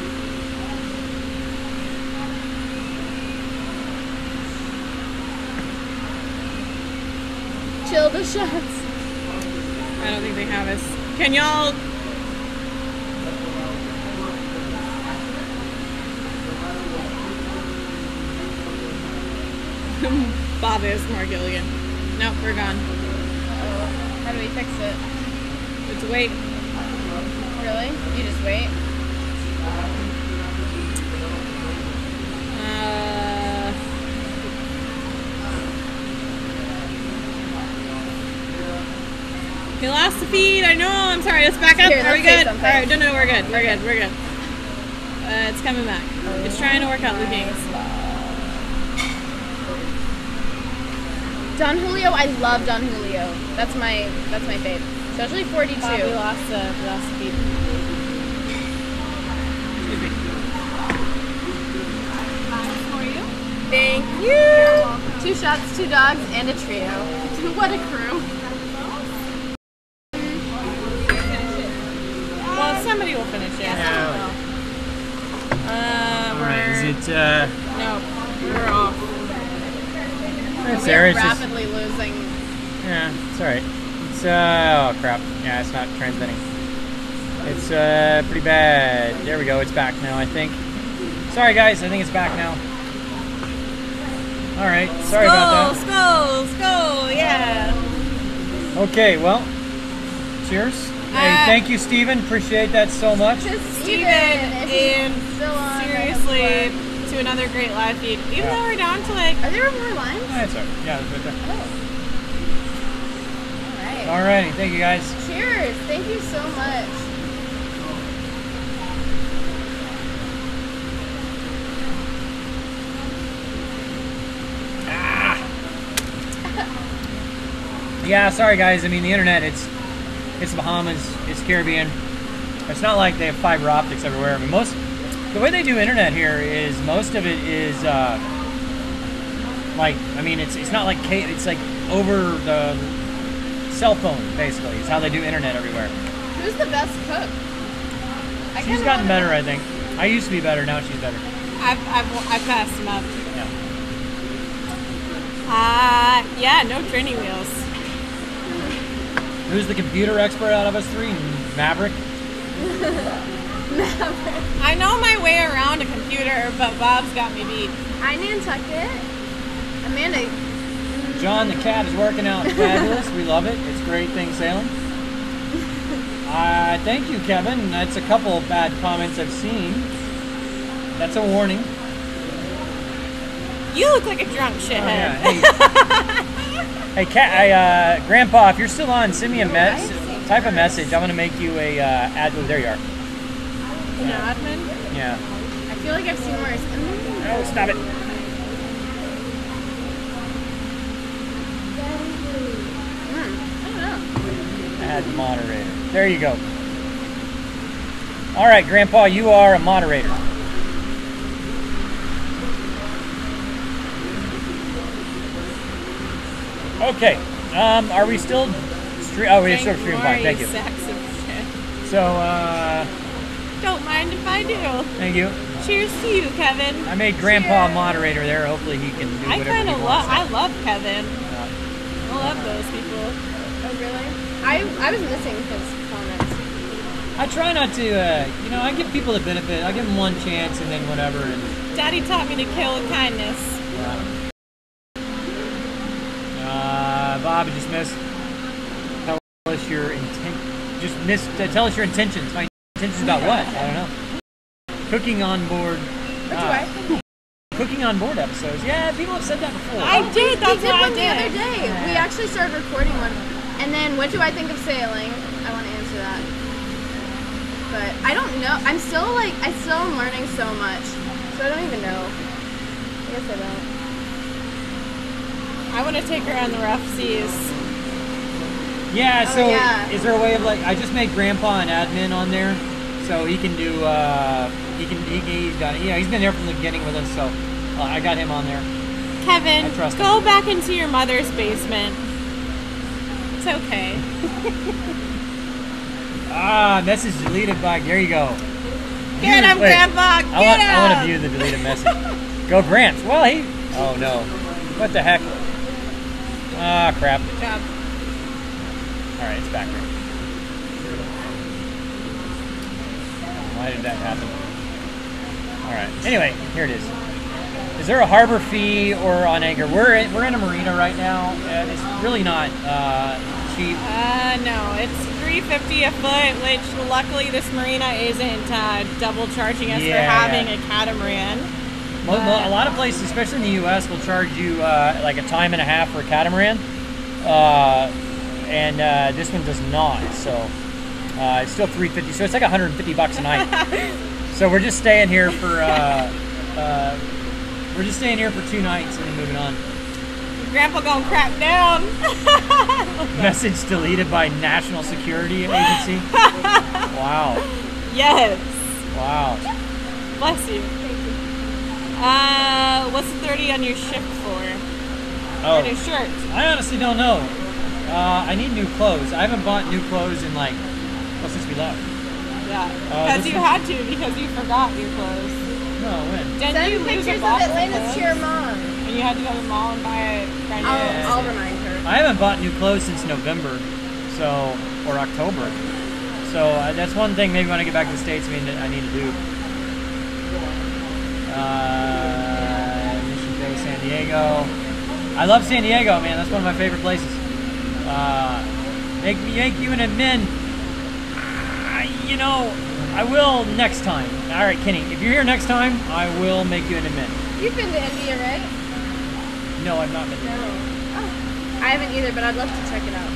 Chill the shots. I don't think they have us. Can y'all... Bob is Mark Gilligan. Nope, we're gone. How do we fix it? It's wait. Really? You just wait? He lost the feed. I know. I'm sorry. Let's back up. Here, Are we good? All right. No, we're good. We're good. We're good. It's coming back. It's trying to work out the kinks. Don Julio, I love Don Julio. That's my fave. Especially 42. Bob, we lost the feed. For you. Thank you. 2 shots, 2 dogs, and a trio. What a crew. Well, somebody will finish it. Yeah. Alright, is it, No, we're off. It's We're there. It's just, rapidly losing. yeah, it's alright. It's, oh crap. Yeah, it's not transmitting. It's, pretty bad. There we go. It's back now, I think. Sorry, guys. I think it's back now. Alright. Sorry about that. Skull, yeah. Okay, well, cheers. Hey, thank you, Steven. Appreciate that so much. Steven, and seriously, to another great live feed. Even though we're down to like... Are there more lines? That's all right. Yeah, it's right there. Oh. Alrighty. Thank you, guys. Cheers. Thank you so much. Yeah, sorry, guys. I mean, the internet, it's the Bahamas, it's Caribbean. It's not like they have fiber optics everywhere. I mean, the way they do internet here is most of it is like, I mean, it's not like it's like over the cell phone basically. It's how they do internet everywhere. Who's the best cook? She's gotten better, I think. I used to be better. Now she's better. I've passed him up. Yeah. Yeah, no training wheels. Who's the computer expert out of us three? Maverick? I know my way around a computer, but Bob's got me beat. Hi, Nantucket. Amanda. John the cat is working out fabulous. We love it. It's a great thing sailing. Thank you, Kevin. That's a couple of bad comments I've seen. That's a warning. You look like a drunk shithead. Oh, yeah. Hey, Grandpa, if you're still on, send me a type a message. I'm gonna make you a admin. There you are. An admin? Yeah. I feel like I've seen worse. Oh, stop it. I don't know. Add moderator. There you go. All right, Grandpa, you are a moderator. Okay. Are we still we're still streaming fine. Thank you. Sacks of shit. So, Don't mind if I do. Thank you. Cheers to you, Kevin. I made Grandpa moderator there. Hopefully he can do whatever he wants. I love Kevin. I love those people. Oh, really? I was missing his comments. I try not to, I give people the benefit. I give them one chance and then whatever. And Daddy taught me to kill with kindness. Yeah. Bob, just missed. Tell us your intent. Just missed. Tell us your intentions. My intentions about what? I don't know. Cooking on board. Cooking on board episodes. Yeah, people have said that before. I did. That's what I did. The other day. Yeah. We actually started recording one. And then, what do I think of sailing? I want to answer that. But I don't know. I still am learning so much. So I don't even know. I guess I don't. I want to take her on the rough seas. Yeah, so is there a way of I just made Grandpa an admin on there, so he can do, he's been there from the beginning with us, so I got him on there. Kevin, go back into your mother's basement. It's okay. Message deleted by, there you go. Get him, Grandpa, get him! I want to view the deleted message. Go Gramps. Well, oh no. What the heck? Crap. Good job. Alright, it's back there. Why did that happen? Alright, anyway, here it is. Is there a harbor fee or on anchor? We're in a marina right now. It's really not cheap. No, it's $3.50 a foot, which luckily this marina isn't double charging us for having a catamaran. A lot of places, especially in the U.S., will charge you like a time and a half for a catamaran, and this one does not. So it's still $3.50. So it's like $150 a night. So we're just staying here for 2 nights and then moving on. Grandpa gonna crack down. Message deleted by National Security Agency. Wow. Yes. Wow. Bless you. What's the 30 on your shift for? Or new shirt? I honestly don't know. I need new clothes. I haven't bought new clothes in since we left. Yeah. Because you had to, because you forgot your clothes. No, when? Didn't you lose a box of clothes? To your mom. And you had to go to the mall and buy it. I'll remind her. I haven't bought new clothes since November, or October. So that's one thing maybe when I get back to the States I need to do. Mission Bay, San Diego. I love San Diego, man. That's one of my favorite places. Make you an admin. I will next time. All right, Kenny. If you're here next time, I will make you an admin. You've been to India, right? No, I've not been to India. Oh. I haven't either, but I'd love to check it out.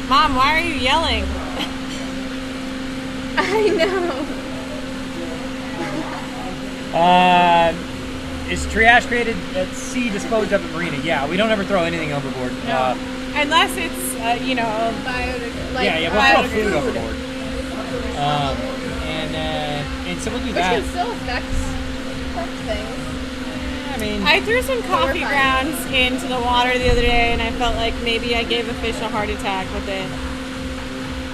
Mom, why are you yelling? I know. Is trash created at sea disposed of at marina? Yeah, we don't ever throw anything overboard. No. Unless it's, we'll throw food overboard. And so we'll do that. Which can still affect things. I threw some coffee grounds into the water the other day, and I felt like maybe I gave a fish a heart attack with it.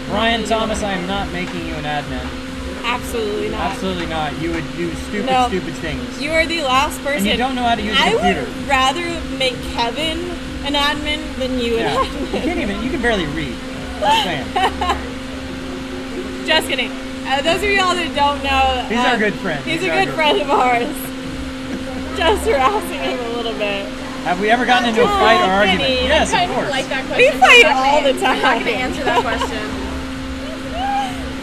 Brian Thomas, I am not making you an admin. Absolutely not. Absolutely not. You would do stupid things. You are the last person. And you don't know how to use a computer. I would rather make Kevin an admin than you an admin. You can barely read. Just saying. Just kidding. Those of y'all that don't know, he's our good friend. He's a good friend of ours. Just harassing him a little bit. Have we ever gotten into a fight or argument? Yes, I of course. like that question. We fight all the time. I'm not going to answer that question.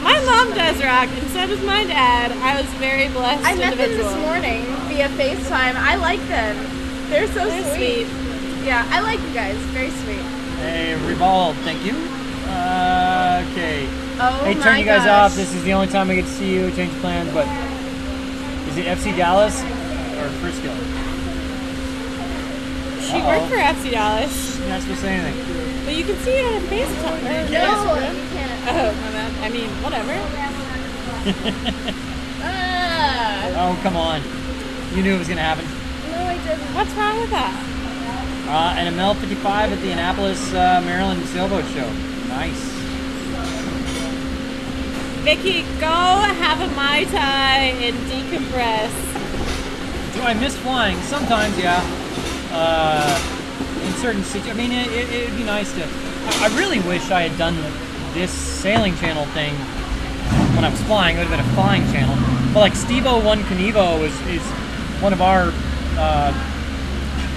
My mom does rock, and so does my dad. I was very blessed. I met them this morning via FaceTime. I like them. They're so sweet. Yeah, I like you guys. Very sweet. Hey, Revolve, thank you. Okay. Oh, hey, turn you guys off. This is the only time I get to see you. Change plans, but is it FC Dallas or Frisco? She worked for FC Dallas. You're not supposed to say anything. But you can see it on FaceTime. No, you can't. Oh, my bad. I mean, whatever. Oh, come on. You knew it was going to happen. No, I didn't. What's wrong with that? An ML 55 at the Annapolis, Maryland Sailboat Show. Nice. Vicky, go have a Mai Tai and decompress. Do I miss flying? Sometimes, yeah. In certain situations. I mean, it'd be nice to... I really wish I had done this sailing channel thing when I was flying. It would have been a flying channel. But like Stevo1 Knievo is one of our...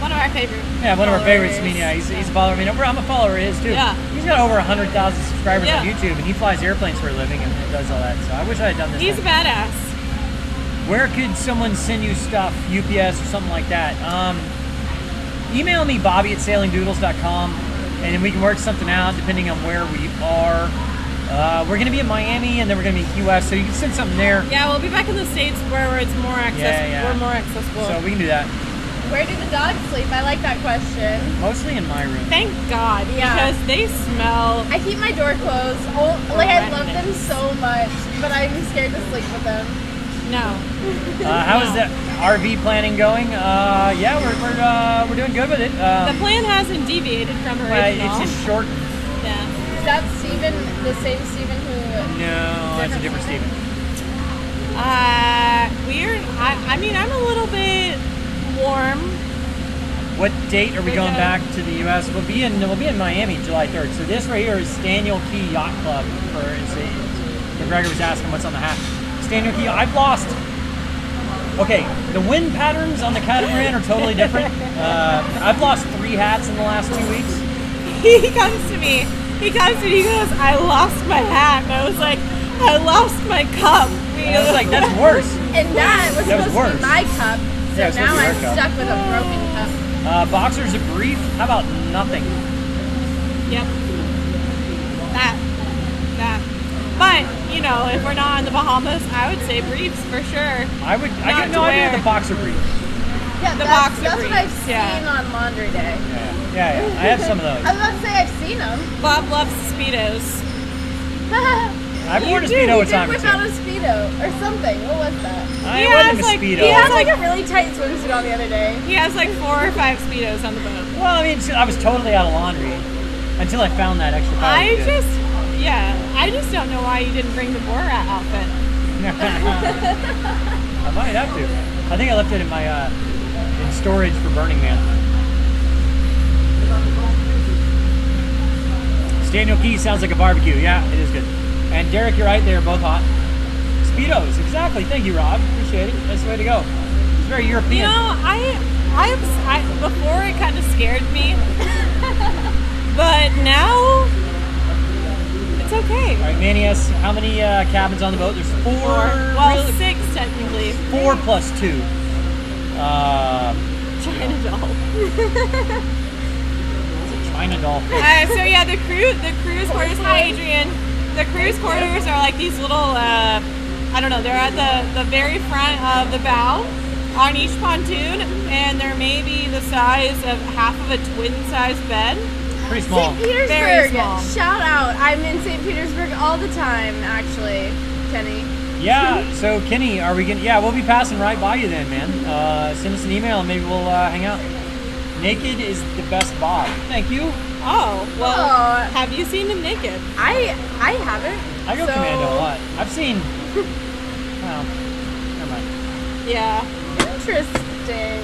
one of our favorites. Yeah, one of our favorites. I mean, yeah, he's a follower. I mean, I'm a follower of his too. Yeah. He's got over 100,000 subscribers on YouTube, and he flies airplanes for a living and does all that. So I wish I had done this. He's a badass. Where could someone send you stuff? UPS or something like that? Email me, Bobby@sailingdoodles.com, and then we can work something out depending on where we are. We're going to be in Miami, and then we're going to be in Key West, so you can send something there. Yeah, we'll be back in the States where it's more accessible. Yeah. We're more accessible. So we can do that. Where do the dogs sleep? I like that question. Mostly in my room. Thank God, because they smell. I keep my door closed. Like, I love them so much, but I'm scared to sleep with them. No. How is that RV planning going? Yeah, we're doing good with it. The plan hasn't deviated from original. It's just short. Yeah. Is that Steven, the same Steven who... No, that's a different Steven. I mean, I'm a little bit warm. What date are we going back to the U.S.? We'll be in Miami July 3rd. So this right here is Staniel Key Yacht Club. McGregor was asking what's on the hat. Staniel Key. I've lost. Okay, the wind patterns on the catamaran are totally different. I've lost 3 hats in the last 2 weeks. He comes to me. He goes, I lost my hat. And I was like, I lost my cup. And I was like, that's worse. And that was supposed to be my cup. So yeah, now I'm stuck with a broken cup. Boxers a brief? How about nothing? Yep. That. But, you know, if we're not in the Bahamas, I would say briefs for sure. I get no idea the boxer brief. Yeah, that's what I've seen on laundry day. Yeah. I have some of those. I was about to say I've seen them. Bob loves Speedos. I've worn a Speedo a time or two. He did whip out a Speedo or something. What was that? I wasn't a Speedo. He had like a really tight swimsuit on the other day. He has like 4 or 5 Speedos on the boat. Well, I mean, I was totally out of laundry until I found that extra power. I just don't know why you didn't bring the Borat outfit. I might have to. I think I left it in my in storage for Burning Man. Daniel Key sounds like a barbecue. Yeah, it is good. And Derek, you're right. They're both hot. Speedos, exactly. Thank you, Rob. Appreciate it. That's the way to go. It's very European. You know, I before it kind of scared me, but now it's okay. All right, Manny asks, how many cabins on the boat? There's 4. Well, really? 6 technically. 4 plus 2. China doll. China doll. So yeah, the cruise quarters. Hi, Adrian. The cruise quarters are like these little. I don't know. They're at the very front of the bow on each pontoon, and they're maybe the size of half of a twin-size bed. Pretty small. St. Petersburg. Very small. Shout out. I'm in St. Petersburg all the time, actually, Kenny. Yeah. So Kenny, are we gonna? Yeah, we'll be passing right by you then, man. Send us an email and maybe we'll hang out. Naked is the best Bob. Thank you. Oh, well, have you seen him naked? I haven't. I go commando a lot. I've seen... Well, never mind. Yeah. Interesting.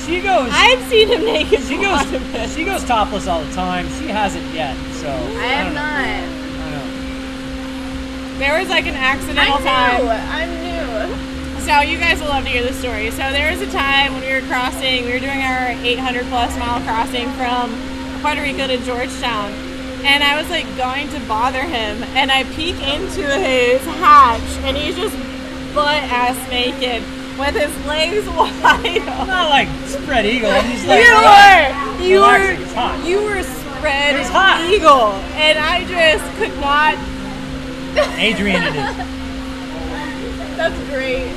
She goes... I've seen him naked. She goes topless all the time. She hasn't yet, so... I have not. I don't know. There was like an accidental time. I'm new. So you guys will love to hear the story. So there was a time when we were doing our 800 plus mile crossing from Puerto Rico to Georgetown. And I was like going to bother him, and I peek into his hatch, and he's just butt-ass naked with his legs wide open. Not like spread eagle. He's like, you were spread eagle, and I just could not. Adrian, it is. That's great.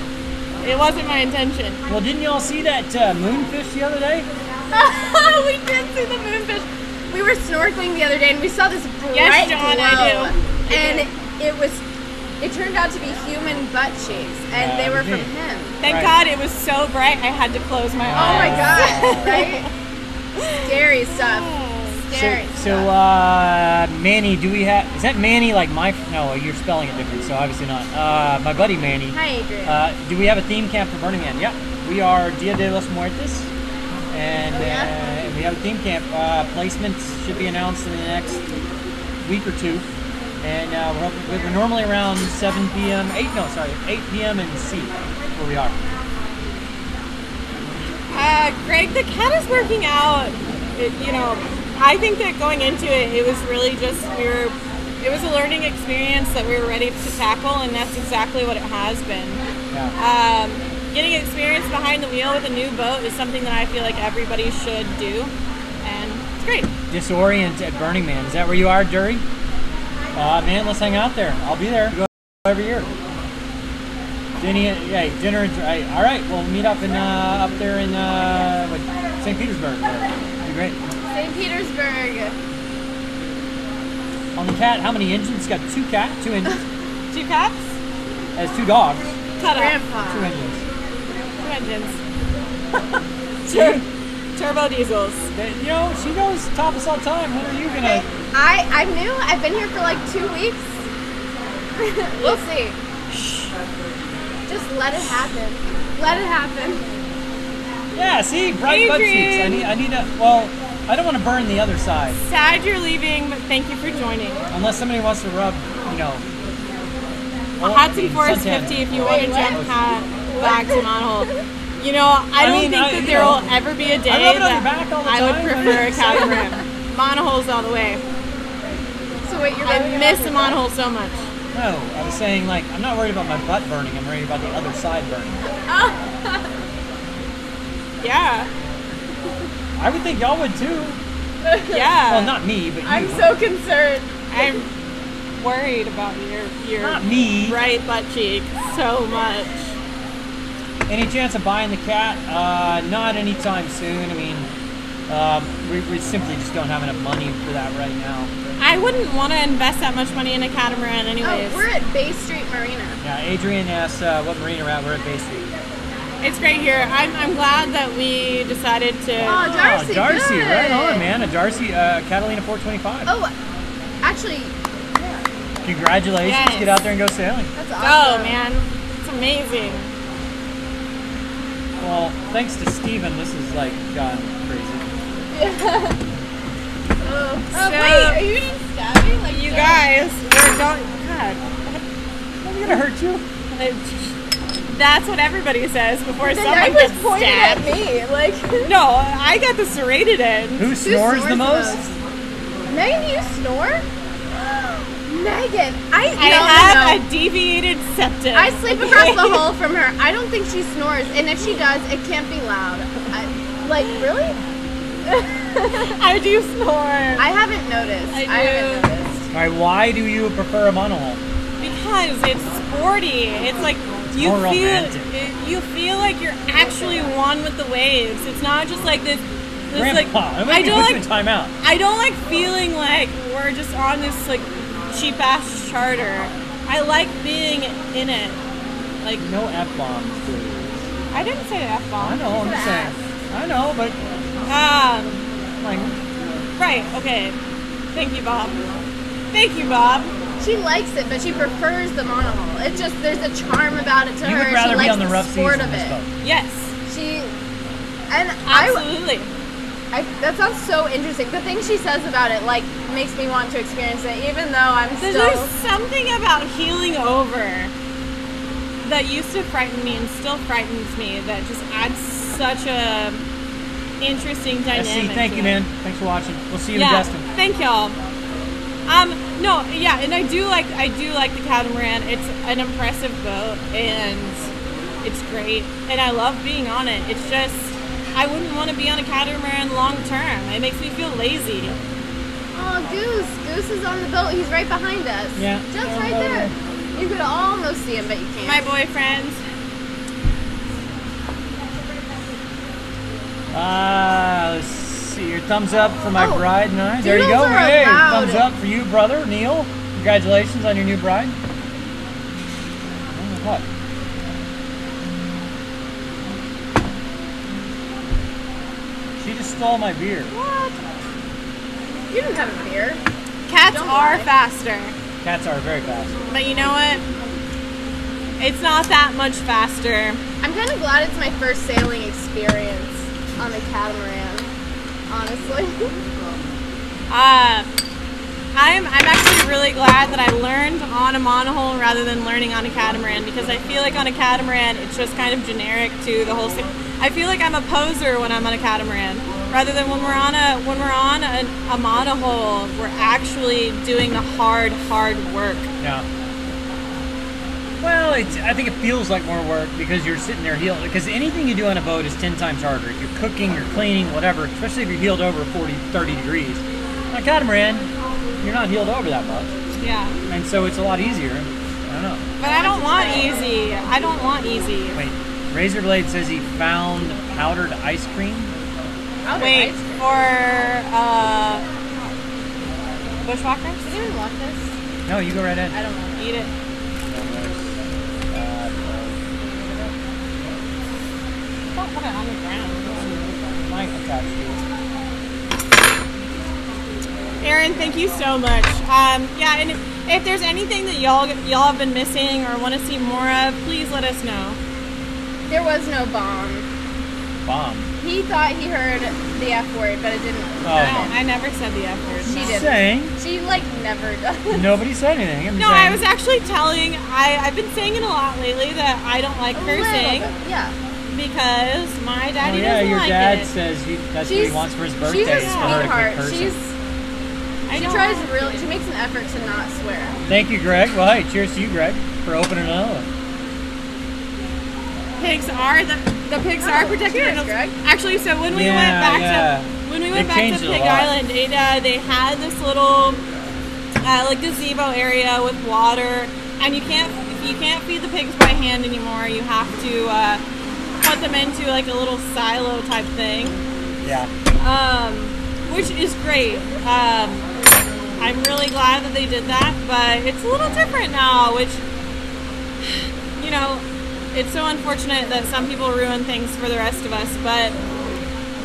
It wasn't my intention. Well, didn't y'all see that moonfish the other day? We did see the moonfish. We were snorkeling the other day, and we saw this bright John, glow. I do. And it turned out to be human butt cheeks, and they were from him. Thank God it was so bright I had to close my eyes. Oh my God, right? Scary stuff. So Manny, do we have? Is that Manny like my? No, you're spelling it different, so obviously not. My buddy Manny. Hi, Adrian. Do we have a theme camp for Burning Man? Yep, we are Dia de los Muertos, and we have a theme camp. Placements should be announced in the next week or two, and we're normally around 7 p.m. 8 p.m. in C, where we are. Greg, the cat is working out. I think that going into it, it was really just it was a learning experience that we were ready to tackle, and that's exactly what it has been. Yeah. Getting experience behind the wheel with a new boat is something that I feel like everybody should do, and it's great. Disorient at Burning Man. Is that where you are, Dury? Man, let's hang out there. I'll be there. Go every year. Dinner. All right, we'll meet up in up there in St. Petersburg. It'll be great. St. Petersburg. On the cat, how many engines? Got 2 engines. 2 cats? Has 2 dogs. Cut off. Grandpa. 2 engines. 2 engines. Turbo diesels. She goes top us all the time. When are you gonna? I'm new. I've been here for like 2 weeks. We'll see. Just let it happen. Let it happen. Yeah, see, bright butt cheeks. I need to. Well, I don't want to burn the other side. Sad you're leaving, but thank you for joining. Unless somebody wants to rub, Hudson Forest 50 if you want to jump back to Monhole. I don't think that there will ever be a day that I would prefer a catamaran. Monoholes all the way. So wait, I miss a monohole so much. No, I was saying, I'm not worried about my butt burning. I'm worried about the other side burning. Yeah. I would think y'all would too. Yeah. Well, not me, but you. I'm so concerned. I'm worried about your not me. Right butt cheek so much. Any chance of buying the cat? Not anytime soon. I mean, we simply just don't have enough money for that right now. I wouldn't want to invest that much money in a catamaran anyways. Oh, we're at Bay Street Marina. Yeah, Adrian asked what marina we're at. We're at Bay Street. It's great here. I'm glad that we decided to... Oh, Darcy, Darcy, good. right on, man. A Darcy, Catalina 425. Oh, actually, yeah. Congratulations. Yes. Get out there and go sailing. That's awesome. Oh, man. It's amazing. Well, thanks to Steven, this has, gone crazy. Wait, are you just stabbing? You guys, we're going... God. I'm going to hurt you. That's what everybody says before someone I was gets pointing stabbed. at me, No, I got the serrated end. Who snores the most? Megan, do you snore? Megan, I have a deviated septum. I sleep across the hall from her. I don't think she snores, and if she does, it can't be loud. Really? I do snore. I haven't noticed. I haven't noticed. All right, why do you prefer a monohull? Because it's sporty. It's like you feel like you're actually one with the waves. It's not just like this. Grandpa, I don't like feeling like we're just on this cheap ass charter. I like being in it. No F-bombs, please. I didn't say F-bomb. I know, I'm just saying. I know, but right, okay. Thank you, Bob. Thank you, Bob. She likes it, but she prefers the monohull. It's just there's a charm about it to her. You would rather she likes be on the rough sport seas of than this boat. Yes. Absolutely. That sounds so interesting. The thing she says about it makes me want to experience it, even though There's something about heeling over that used to frighten me and still frightens me that just adds such a interesting dynamic. Thank you, man. Thanks for watching. We'll see you in Destin. Thank y'all. No, yeah, and I do like the catamaran. It's an impressive boat and it's great, and I love being on it. It's just I wouldn't want to be on a catamaran long term. It makes me feel lazy. Oh, Goose is on the boat. He's right behind us. Yeah, just right there. You could almost see him, but you can't. My boyfriend. Let's see. Your thumbs up for my bride and I. There you go. Doodles are Hey, allowed. thumbs up for you, brother Neil. Congratulations on your new bride. What? She just stole my beer. What? You didn't have a beer. Cats are faster. Cats are very fast. But you know what? It's not that much faster. I'm kind of glad it's my first sailing experience on a catamaran, honestly. I'm actually really glad that I learned on a monohull rather than learning on a catamaran, because I feel like on a catamaran it's just kind of generic to the whole. I feel like I'm a poser when I'm on a catamaran, rather than when we're on a monohull, we're actually doing the hard work. Yeah. Well, I think it feels like more work because you're sitting there heeled. Because anything you do on a boat is 10 times harder. If you're cooking, you're cleaning, whatever, especially if you're heeled over 40, 30 degrees. On a catamaran, you're not heeled over that much. Yeah. And so it's a lot easier. I don't know. But I don't want easy. I don't want easy. Wait, Razorblade says he found powdered ice cream? Wait, for bushwhackers? Did anyone want this? No, you go right ahead. I don't want to Eat it. Don't put it on the ground. Might attach to it. Aaron, thank you so much. Yeah, and if there's anything that y'all have been missing or want to see more of, please let us know. There was no bomb. Bomb? He thought he heard the F word, but it didn't. Oh. No, I never said the F word. She did. Saying? She, like, never does. Nobody said anything. No, I was actually telling, I've been saying it a lot lately that I don't like cursing. Yeah. Because my daddy doesn't like it. Yeah, your dad says that's what he wants for his birthday. She's a is for her to quit sweetheart. cursing. She makes an effort to not swear. Thank you, Greg. Well, hey, cheers to you, Greg, for opening another one. Pigs are the pigs are protected. Cheers, Greg. Actually, so when we went back to Pig Island, they had this little like gazebo area with water, and you can't feed the pigs by hand anymore. You have to put them into like a little silo type thing. Yeah. Which is great. I'm really glad that they did that, but it's a little different now, which, you know, it's so unfortunate that some people ruin things for the rest of us, but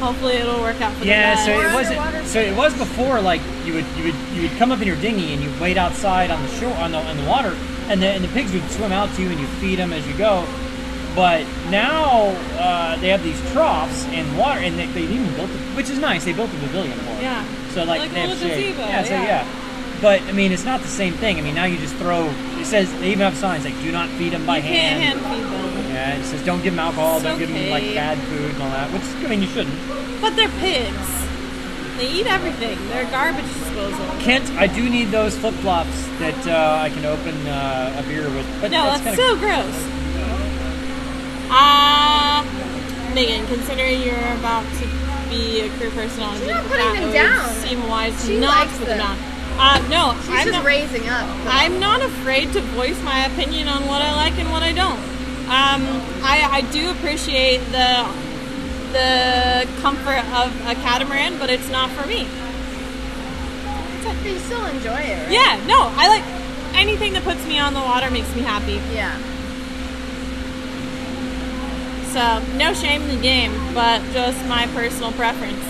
hopefully it'll work out for the best. So it was before, like you would come up in your dinghy and you'd wait outside on the shore on the water, and the pigs would swim out to you and you feed them as you go. But now they have these troughs and water, and they even built it, which is nice. They built a pavilion for it. Yeah. So like they have shade. Yeah. But I mean, it's not the same thing. I mean, now you just throw. It says they even have signs like "Do not feed them by hand." You can't hand feed them. Yeah. It says don't give them alcohol. It's don't give them like bad food and all that. Which I mean, you shouldn't. But they're pigs. They eat everything. They're garbage disposal. Kent, I do need those flip flops that I can open a beer with. But no, that's so gross. Megan, considering you're about to be a crew person on a she's not putting them down. It would seem wise to not put them down. No, she's just raising up. I'm not afraid to voice my opinion on what I like and what I don't. I do appreciate the comfort of a catamaran, but it's not for me. But you still enjoy it, right? Yeah, no, I like anything that puts me on the water makes me happy. Yeah. So, no shame in the game, but just my personal preference.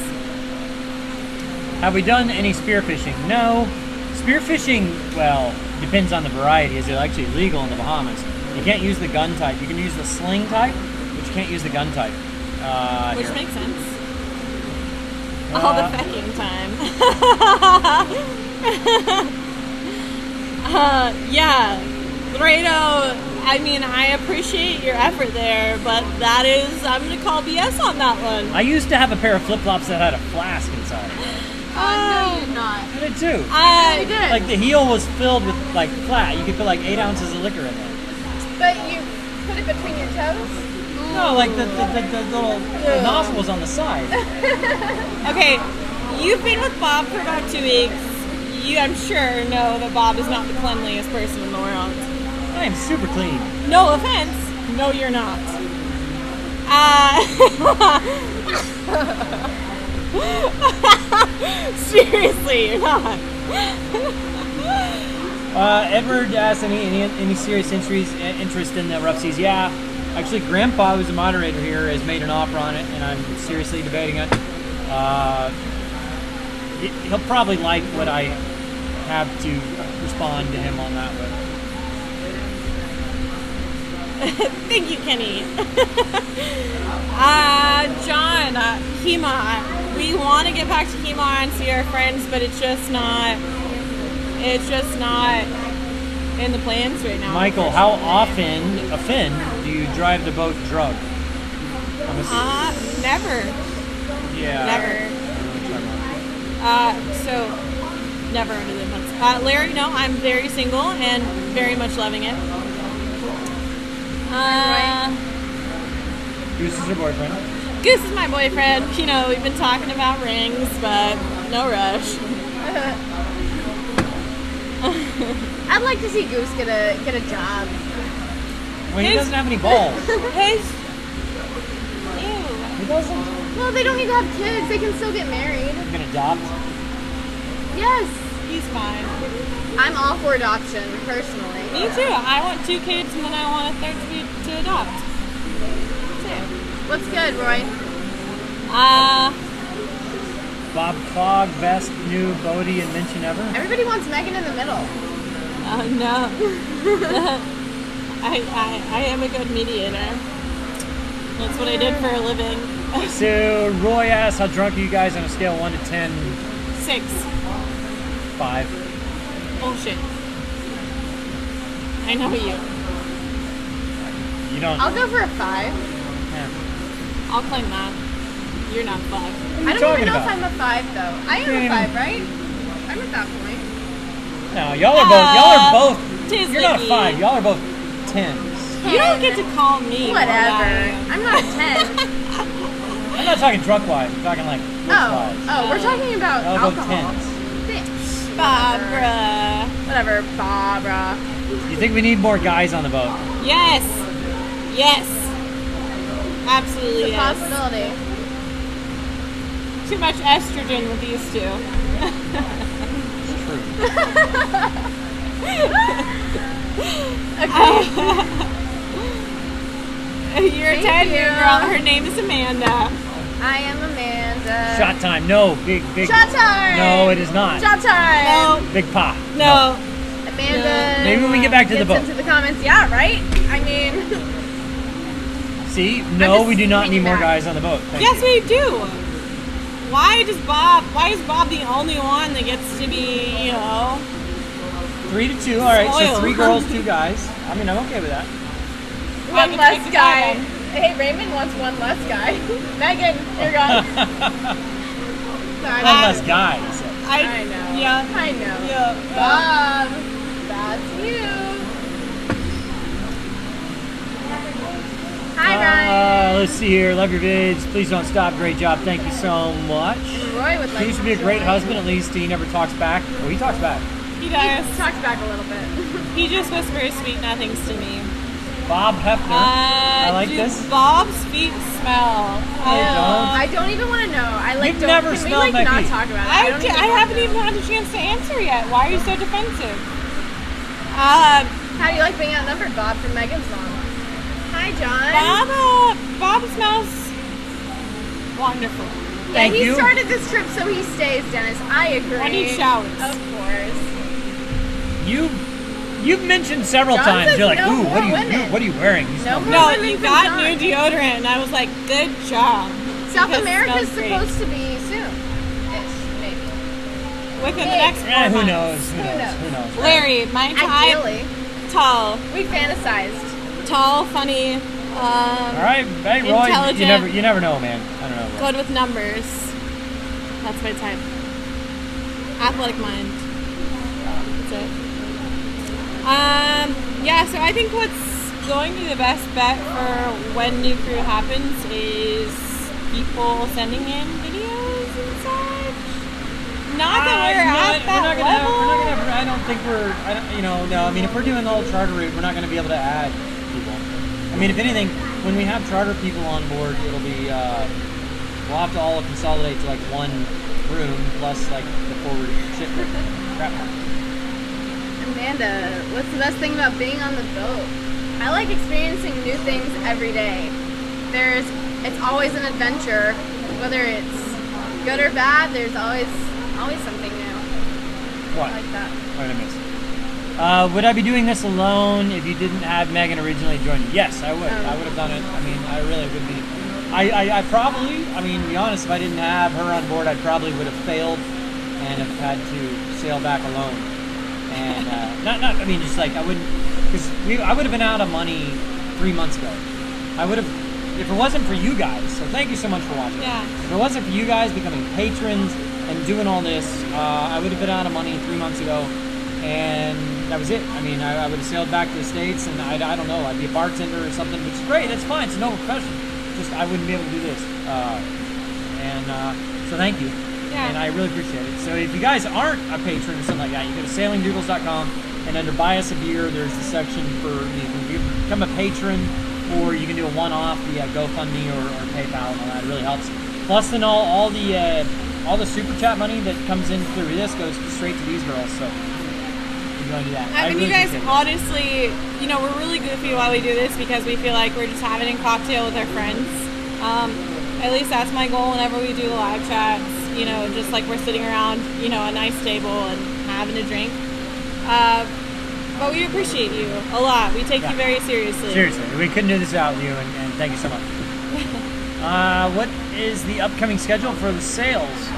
Have we done any spearfishing? No. Spearfishing, well, depends on the variety. Is it actually legal in the Bahamas? You can't use the gun type. You can use the sling type, but you can't use the gun type. Which makes sense. All the fecking time. Yeah. Laredo, I mean, I appreciate your effort there, but that is, I'm going to call BS on that one. I used to have a pair of flip-flops that had a flask inside. No, you did not. I did too. You did. Like the heel was filled with like flat. You could put like 8 ounces of liquor in there. But you put it between your toes? No, like the little nozzle was on the side. Okay, you've been with Bob for about 2 weeks. You, I'm sure, know that Bob is not the cleanliest person in the world. I am super clean. No offense. No, you're not. Seriously, you're not. Edward asked any serious interest in the rough seas. Yeah, actually, Grandpa, who's a moderator here, has made an offer on it, and I'm seriously debating it. he'll probably like what I have to respond to him on that with. Thank you, Kenny. John, Hema. We want to get back to Hema and see our friends, but it's just not in the plans right now. Michael, how often, do you drive the boat drug? Never. Yeah. Never. So, never under the months. Larry, no, I'm very single and very much loving it. Goose is your boyfriend. Goose is my boyfriend. You know, we've been talking about rings, but no rush. I'd like to see Goose get a job. Well, he doesn't have any balls. Ew. He doesn't? Well, they don't need to have kids. They can still get married. You can adopt? Yes. He's fine. I'm all for adoption, personally. Me too. I want 2 kids and then I want a third to adopt. What's good, Roy? Bob Fogg, best new Bodie invention ever? Everybody wants Megan in the middle. Oh, no. I am a good mediator. That's what I did for a living. So, Roy asks, how drunk are you guys on a scale of 1 to 10? 6. 5. Bullshit. I know you. You don't. I'll go for a 5. Yeah. I'll claim that. You're not 5. I don't even know if I'm a 5 though. I am a 5, right? I'm at that point. No, y'all are both. You're not a 5. Y'all are both 10s. You don't get to call me. Whatever. I'm not a 10. I'm not talking drunk wise. I'm talking like wise. Oh, we're talking about I'll alcohol. go 10s. Barbara. Whatever, Barbara. You think we need more guys on the boat? Yes. Yes. Absolutely. It's a possibility. Too much estrogen with these two. It's true. You're a 10 girl. Her name is Amanda. I am Amanda. Shot time. No. Big. Shot time. No, it is not. Shot time. No. Big pop. No. Amanda. Maybe we can get back to the boat. Into the comments. Yeah, right? I mean. See? No, we do not need more guys on the boat. Yes, we do. Why is Bob the only one that gets to be, 3 to 2. All right, spoiled. so 3 girls, 2 guys. I mean, I'm okay with that. One less guy. Hey, Raymond wants one less guy. Megan, you're gone. One less guy, he said. I know. Yeah. I know. Yeah. Bob, that's you. Hi, Ryan. Let's see here. Love your vids. Please don't stop. Great job. Thank you so much. Roy would like He should be a great husband. At least he never talks back. Oh, he talks back. He does. He talks back a little bit. He just whispers sweet nothings to me. Bob Hefner. I like this. Bob's feet smell. I don't even want to know. You've never smelled my not feet. talk about it? I haven't even had a chance to answer yet. Why are you so defensive? How do you like being outnumbered, Bob, from Megan's mom? Hi, John. Bob smells wonderful. Yeah, he started this trip, so he stays, Dennis. I agree. When he showers. Of course. You've mentioned several John times. says You're like, no ooh, more women. what are you wearing? You smell No good." more. No, you got new deodorant, and I was like, good job. South Because it America's smells great. supposed to be soon-ish, maybe. Within the next 4 months. Who knows? Right? Larry, my type. Ideally. Tall. We fantasized. Tall, funny. All right, hey, Roy, intelligent. you never know, man. I don't know. Good with numbers. That's my type. Athletic mind. That's it. Yeah, so I think what's going to be the best bet for when New Crew happens is people sending in videos and such. Not that we're at that level. I don't think no. I mean, if we're doing the whole charter route, we're not going to be able to add people. I mean, if anything, when we have charter people on board, it'll be, we'll have to all consolidate to like one room plus like the forward shipment. Crap. Amanda, what's the best thing about being on the boat? I like experiencing new things every day. It's always an adventure, whether it's good or bad. There's always Always something new. What? I like that. What did I miss? Would I be doing this alone if you didn't have Megan originally join you? Yes, I would. I would have done it. I mean, I really would be. I probably, I mean, to be honest, if I didn't have her on board, I probably would have failed and have had to sail back alone. And I mean, just like I wouldn't, because I would have been out of money 3 months ago. I would have, if it wasn't for you guys. So thank you so much for watching. Yeah. If it wasn't for you guys becoming patrons and doing all this, I would have been out of money 3 months ago, and that was it. I mean, I would have sailed back to the States, and I don't know, I'd be a bartender or something, which is great. That's fine. It's a noble profession. Just I wouldn't be able to do this. So thank you. Yeah. And I really appreciate it. So if you guys aren't a patron or something like that, you go to sailingdoodles.com, and under Buy Us a Beer, there's the section for you can become a patron, or you can do a one-off via GoFundMe or PayPal, and all that. It really helps. Plus, then all the super chat money that comes in through this goes straight to these girls. So you're going to do that. I mean, really you guys appreciate it. honestly, you know, we're really goofy while we do this because we feel like we're just having a cocktail with our friends. At least that's my goal whenever we do the live chats. You know, just like we're sitting around, you know, a nice table and having a drink. But we appreciate you a lot. We take you very seriously. Seriously, we couldn't do this without you, and thank you so much. What is the upcoming schedule for the sales?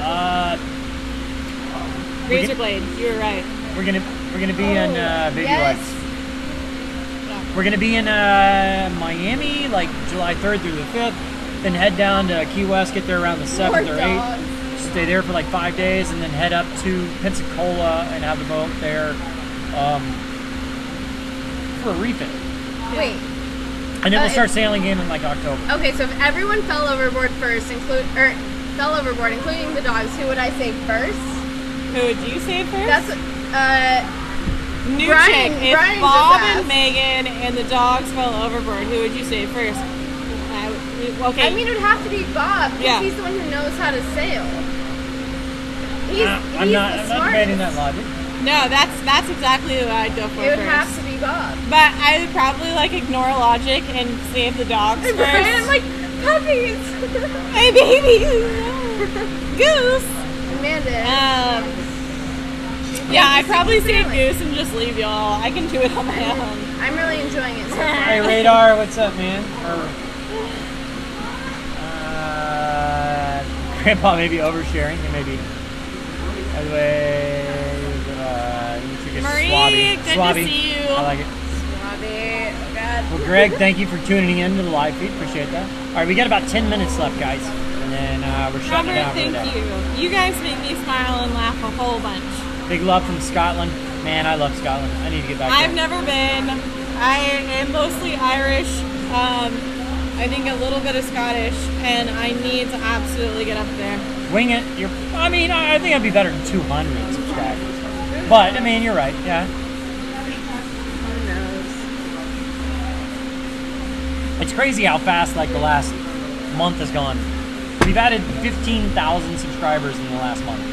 Razor blade, you were right. We're gonna be in Baby yes. Lights. We're gonna be in Miami, like July 3rd through the 5th. Then head down to Key West, get there around the 7th or 8th. Stay there for like 5 days, and then head up to Pensacola and have the boat there for a refit. Wait. And then we'll start sailing again in like October. Okay, so if everyone fell overboard first, including the dogs, who would I save first? Who would you say first? That's New Brian, chick. If Brian Bob just and asked. Megan and the dogs fell overboard, who would you say first? Okay. I mean, it would have to be Bob because Yeah. he's the one who knows how to sail. I'm not debating that logic. No, that's exactly who I'd go for It would first. have to be Bob. But I would probably like ignore logic and save the dogs first. Brian, I'm like, puppies! Hey baby! Goose! Amanda. Yeah, I'd probably save Goose and just leave y'all. I can do it on my own. I'm really enjoying it so far. Hey Radar, what's up, man? Grandpa may be oversharing. He may be. By the way, Marie, good to see you. I like it. Swabby. Oh God. Well, Greg, thank you for tuning in to the live feed. Appreciate that. All right, we got about 10 minutes left, guys, and then we're shutting it Robert, down for the thank day. you. You guys make me smile and laugh a whole bunch. Big love from Scotland. Man, I love Scotland. I need to get back there. I've never been. I am mostly Irish. I think a little bit of Scottish, and I need to absolutely get up there. Wing it. I mean, I think I'd be better than 200 subscribers. But, I mean, you're right. Yeah. Who knows? It's crazy how fast, like, the last month has gone. We've added 15,000 subscribers in the last month.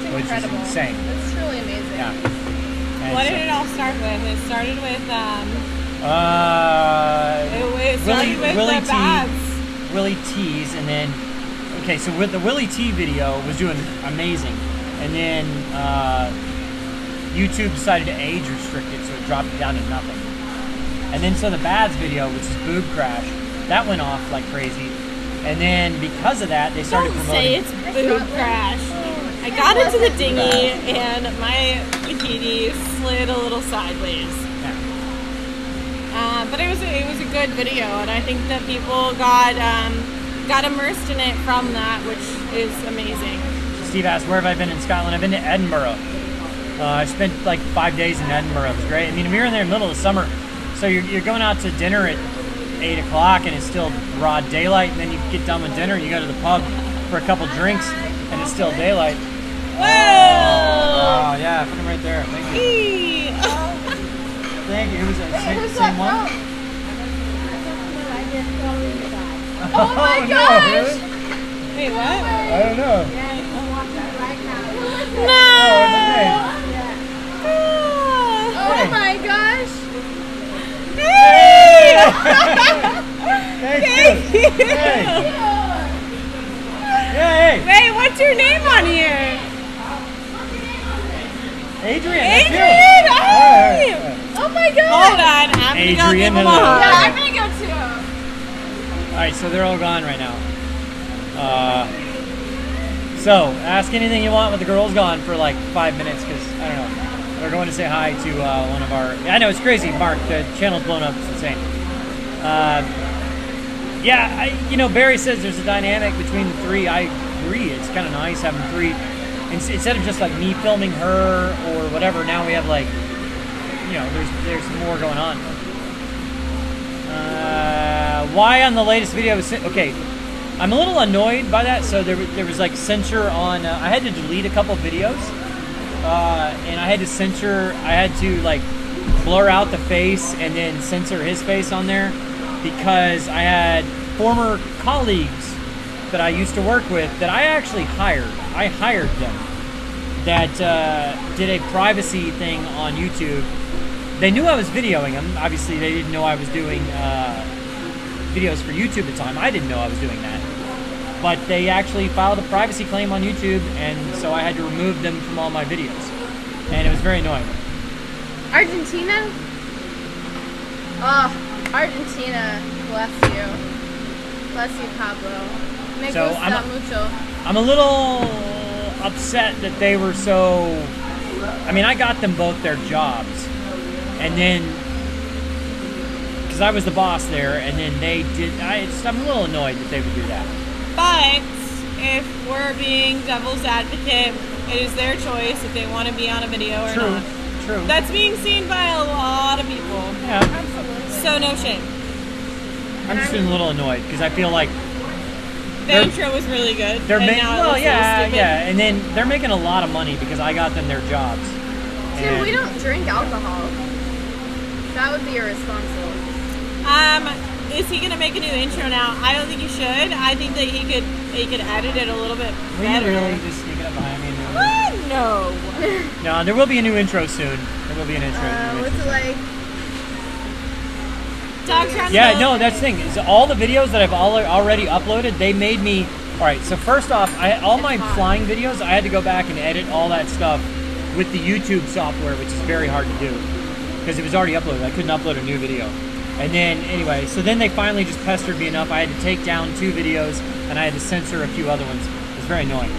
It's which incredible. is insane. It's truly amazing. Yeah. And What so- did it all start with? It started with, Willie the bads. Willie T's, and then okay, so with the Willie T video was doing amazing, and then YouTube decided to age restrict it, so it dropped it down to nothing. And then so the Bads video, which is boob crash, that went off like crazy. And then because of that, they started Don't promoting. say it's boob crash. I got into the dinghy and my bikini slid a little sideways. Yeah. But it was a good video, and I think that people got immersed in it from that, which is amazing. Steve asked, where have I been in Scotland? I've been to Edinburgh. I spent like 5 days in Edinburgh. It was great. I mean, we were in there in the middle of the summer, so you're going out to dinner at 8 o'clock and it's still broad daylight, and then you get done with dinner and you go to the pub for a couple drinks and it's still daylight. Whoa! Oh, yeah, put him right there. Thank you. Eee. Thank you. It was the same one? Oh my no, gosh! really? Wait, what? I don't know. No! Oh, what's his name? Oh my gosh! Hey! Thank you. Thank you. Hey. Wait, what's your name on here? Adrian, Adrian, hi! Oh my god! Hold on, I'm gonna go give him a hello. hug. Yeah, I'm gonna go too. Alright, so they're all gone right now. So, ask anything you want with the girls gone for like 5 minutes, because, I don't know, they're going to say hi to one of our... I know, it's crazy, Mark, the channel's blown up, it's insane. Yeah, you know, Barry says there's a dynamic between the three. I agree, it's kind of nice having three. Instead of just like me filming her or whatever, now we have like, you know, there's more going on. Why on the latest video was okay? I'm a little annoyed by that. So there was like censor on. I had to delete a couple videos, and I had to censor. I had to like blur out the face and then censor his face on there because I had former colleagues that I used to work with that I actually hired. I hired them that did a privacy thing on YouTube. They knew I was videoing them. Obviously, they didn't know I was doing videos for YouTube at the time. I didn't know I was doing that. But they actually filed a privacy claim on YouTube, and so I had to remove them from all my videos. And it was very annoying. Argentina? Oh, Argentina. Bless you. Bless you, Pablo. Me gusta mucho. I'm a little upset that they were so... I mean, I got them both their jobs. And then... Because I was the boss there, and then they did... I'm a little annoyed that they would do that. But if we're being devil's advocate, it is their choice if they want to be on a video or not. True. That's being seen by a lot of people. Yeah. Absolutely. So no shame. I'm just feeling a little annoyed because I feel like the intro was really good. They're making yeah, and then they're making a lot of money because I got them their jobs. Tim, we don't drink alcohol. That would be irresponsible. Is he gonna make a new intro now? I don't think he should. I think that he could edit it a little bit better. Will you really just sneak it up behind me? What? No. No, there will be a new intro soon. There will be an intro. What's it like? Yeah, no, that's the thing. Is all the videos that I've already uploaded, they made me... Alright, so first off, all my flying videos, I had to go back and edit all that stuff with the YouTube software, which is very hard to do. Because it was already uploaded. I couldn't upload a new video. And then, anyway, so then they finally just pestered me enough. I had to take down 2 videos, and I had to censor a few other ones. It was very annoying.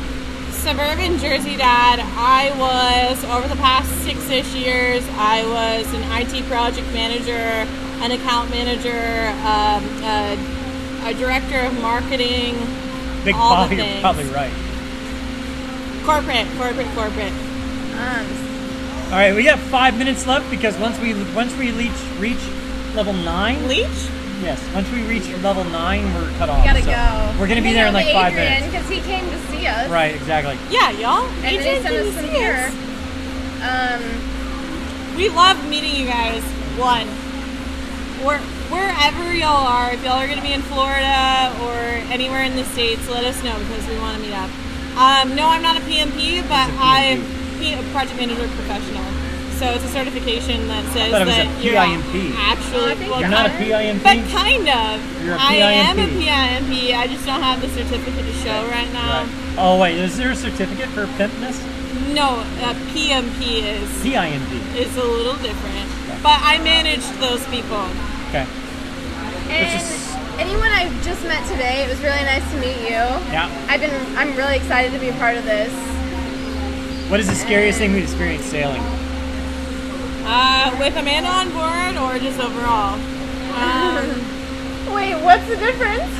Suburban Jersey Dad, I was, over the past 6-ish years, I was an IT project manager, an account manager, a director of marketing, Big all Paul, the you're things. probably right. Corporate. All right, we got 5 minutes left because once we reach level 9. Leech? Yes. Once we reach level 9, we're cut off. We gotta go. We're gonna be there in like 5 minutes. Because he came to see us. Right. Exactly. Yeah, y'all. And then he sent us some beer. We love meeting you guys. Wherever y'all are, if y'all are gonna be in Florida or anywhere in the States, let us know because we want to meet up. No, I'm not a PMP, but I'm a project manager professional. So it's a certification that says that you're actually You're not a PIMP? But kind of. You're a I am a PIMP. PIMP. I just don't have the certificate to show right now. Right. Oh wait, is there a certificate for pimpness? No, PMP is. PIMP. It's a little different. Okay. But I managed those people. Okay. And anyone I've just met today, it was really nice to meet you. Yeah. I'm really excited to be a part of this. What is the scariest thing we've experienced sailing? With Amanda on board or just overall? Wait, what's the difference?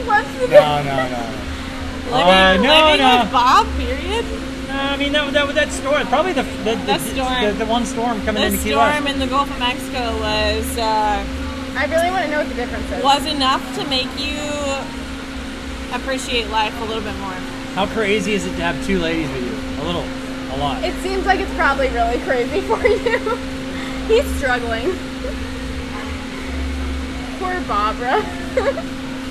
What's the No. Living with Bob, period? I mean, that storm, probably the one storm coming into Key West. The storm in the Gulf of Mexico was... I really want to know what the difference is. Was enough to make you appreciate life a little bit more. How crazy is it to have 2 ladies with you? A lot. It seems like it's probably really crazy for you. He's struggling. Poor Barbara.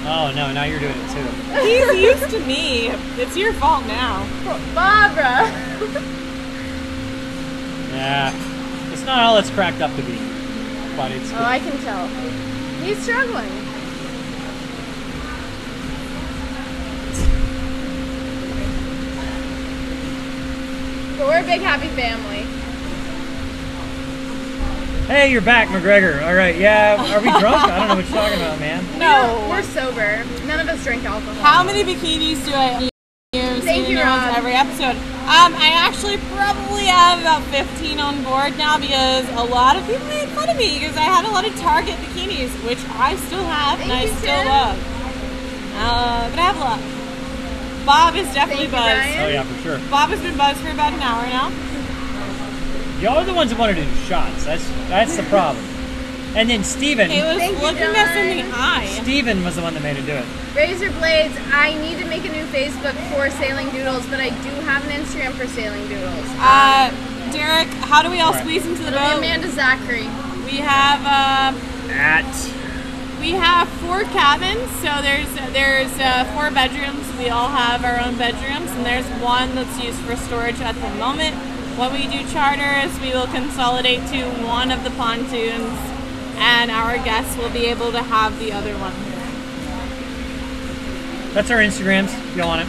Oh no, now you're doing it too. He's used to me. It's your fault now. Barbara. Yeah. It's not all it's cracked up to be. But it's Oh, I can tell. He's struggling. But we're a big happy family. Hey, you're back, McGregor. All right, yeah. Are we drunk? I don't know what you're talking about, man. No. We're sober. None of us drink alcohol. How many bikinis do I use in every episode? I actually probably have about 15 on board now because a lot of people made fun of me because I had a lot of Target bikinis, which I still have and I still love. But I have a lot. Bob is definitely buzzed. Oh yeah, for sure. Bob has been buzzed for about an hour now. Y'all are the ones that wanted to do shots. That's the problem. And then Steven. It was looking us in the eye. Steven was the one that made it do it. Razor Blades, I need to make a new Facebook for Sailing Doodles, but I do have an Instagram for Sailing Doodles. Derek, how do we all squeeze into the boat? Amanda Zachary. We have we have 4 cabins, so there's 4 bedrooms. We all have our own bedrooms, and there's one that's used for storage at the moment. When we do charters, we will consolidate to one of the pontoons, and our guests will be able to have the other one. That's our Instagrams, if you want it.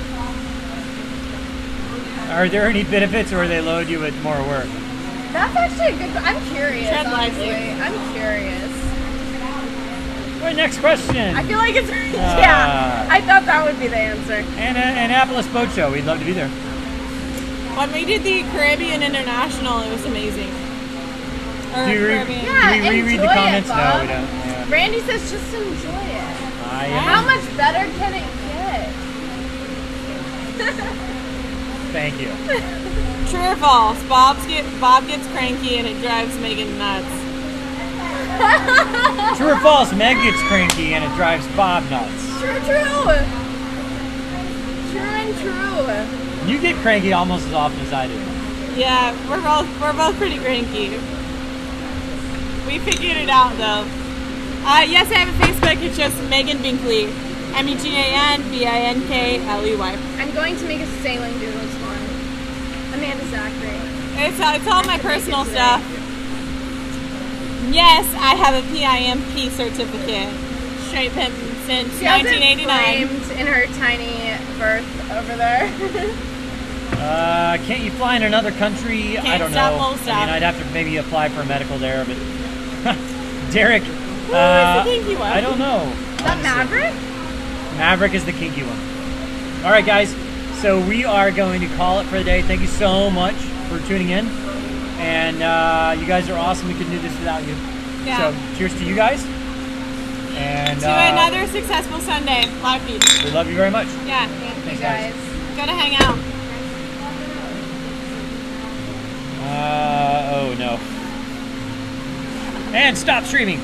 Are there any benefits, or they load you with more work? That's actually a good question. I'm curious, honestly. I'm curious. All right, next question. I feel like it's... yeah, I thought that would be the answer. Annapolis Boat Show. We'd love to be there. When we did the Caribbean International, it was amazing. Do we reread the comments? Bob. No, we don't. Yeah. Randy says just enjoy it. Yeah. How much better can it get? Thank you. True or false? Bob gets cranky and it drives Megan nuts. True or false? Meg gets cranky and it drives Bob nuts. True. True and true. You get cranky almost as often as I do. Yeah, we're both pretty cranky. We figured it out though. Yes, I have a Facebook. It's just Megan Binkley, MEGANBINKLEY. I'm going to make a Sailing Doodles one. Amanda Zachary. It's all my personal stuff. Yes, I have a PIMP certificate. Straight pimp since 1989. Framed in her tiny berth over there. Can't you fly in another country? I don't know. I mean, I'd have to maybe apply for a medical there, but Derek. I don't know. Is that Maverick? Maverick is the kinky one. All right, guys. So we are going to call it for the day. Thank you so much for tuning in, and you guys are awesome. We couldn't do this without you. Yeah. So cheers to you guys. And to another successful Sunday. Live feed. We love you very much. Yeah. Thank you guys. Gotta hang out. Oh no. And stop streaming.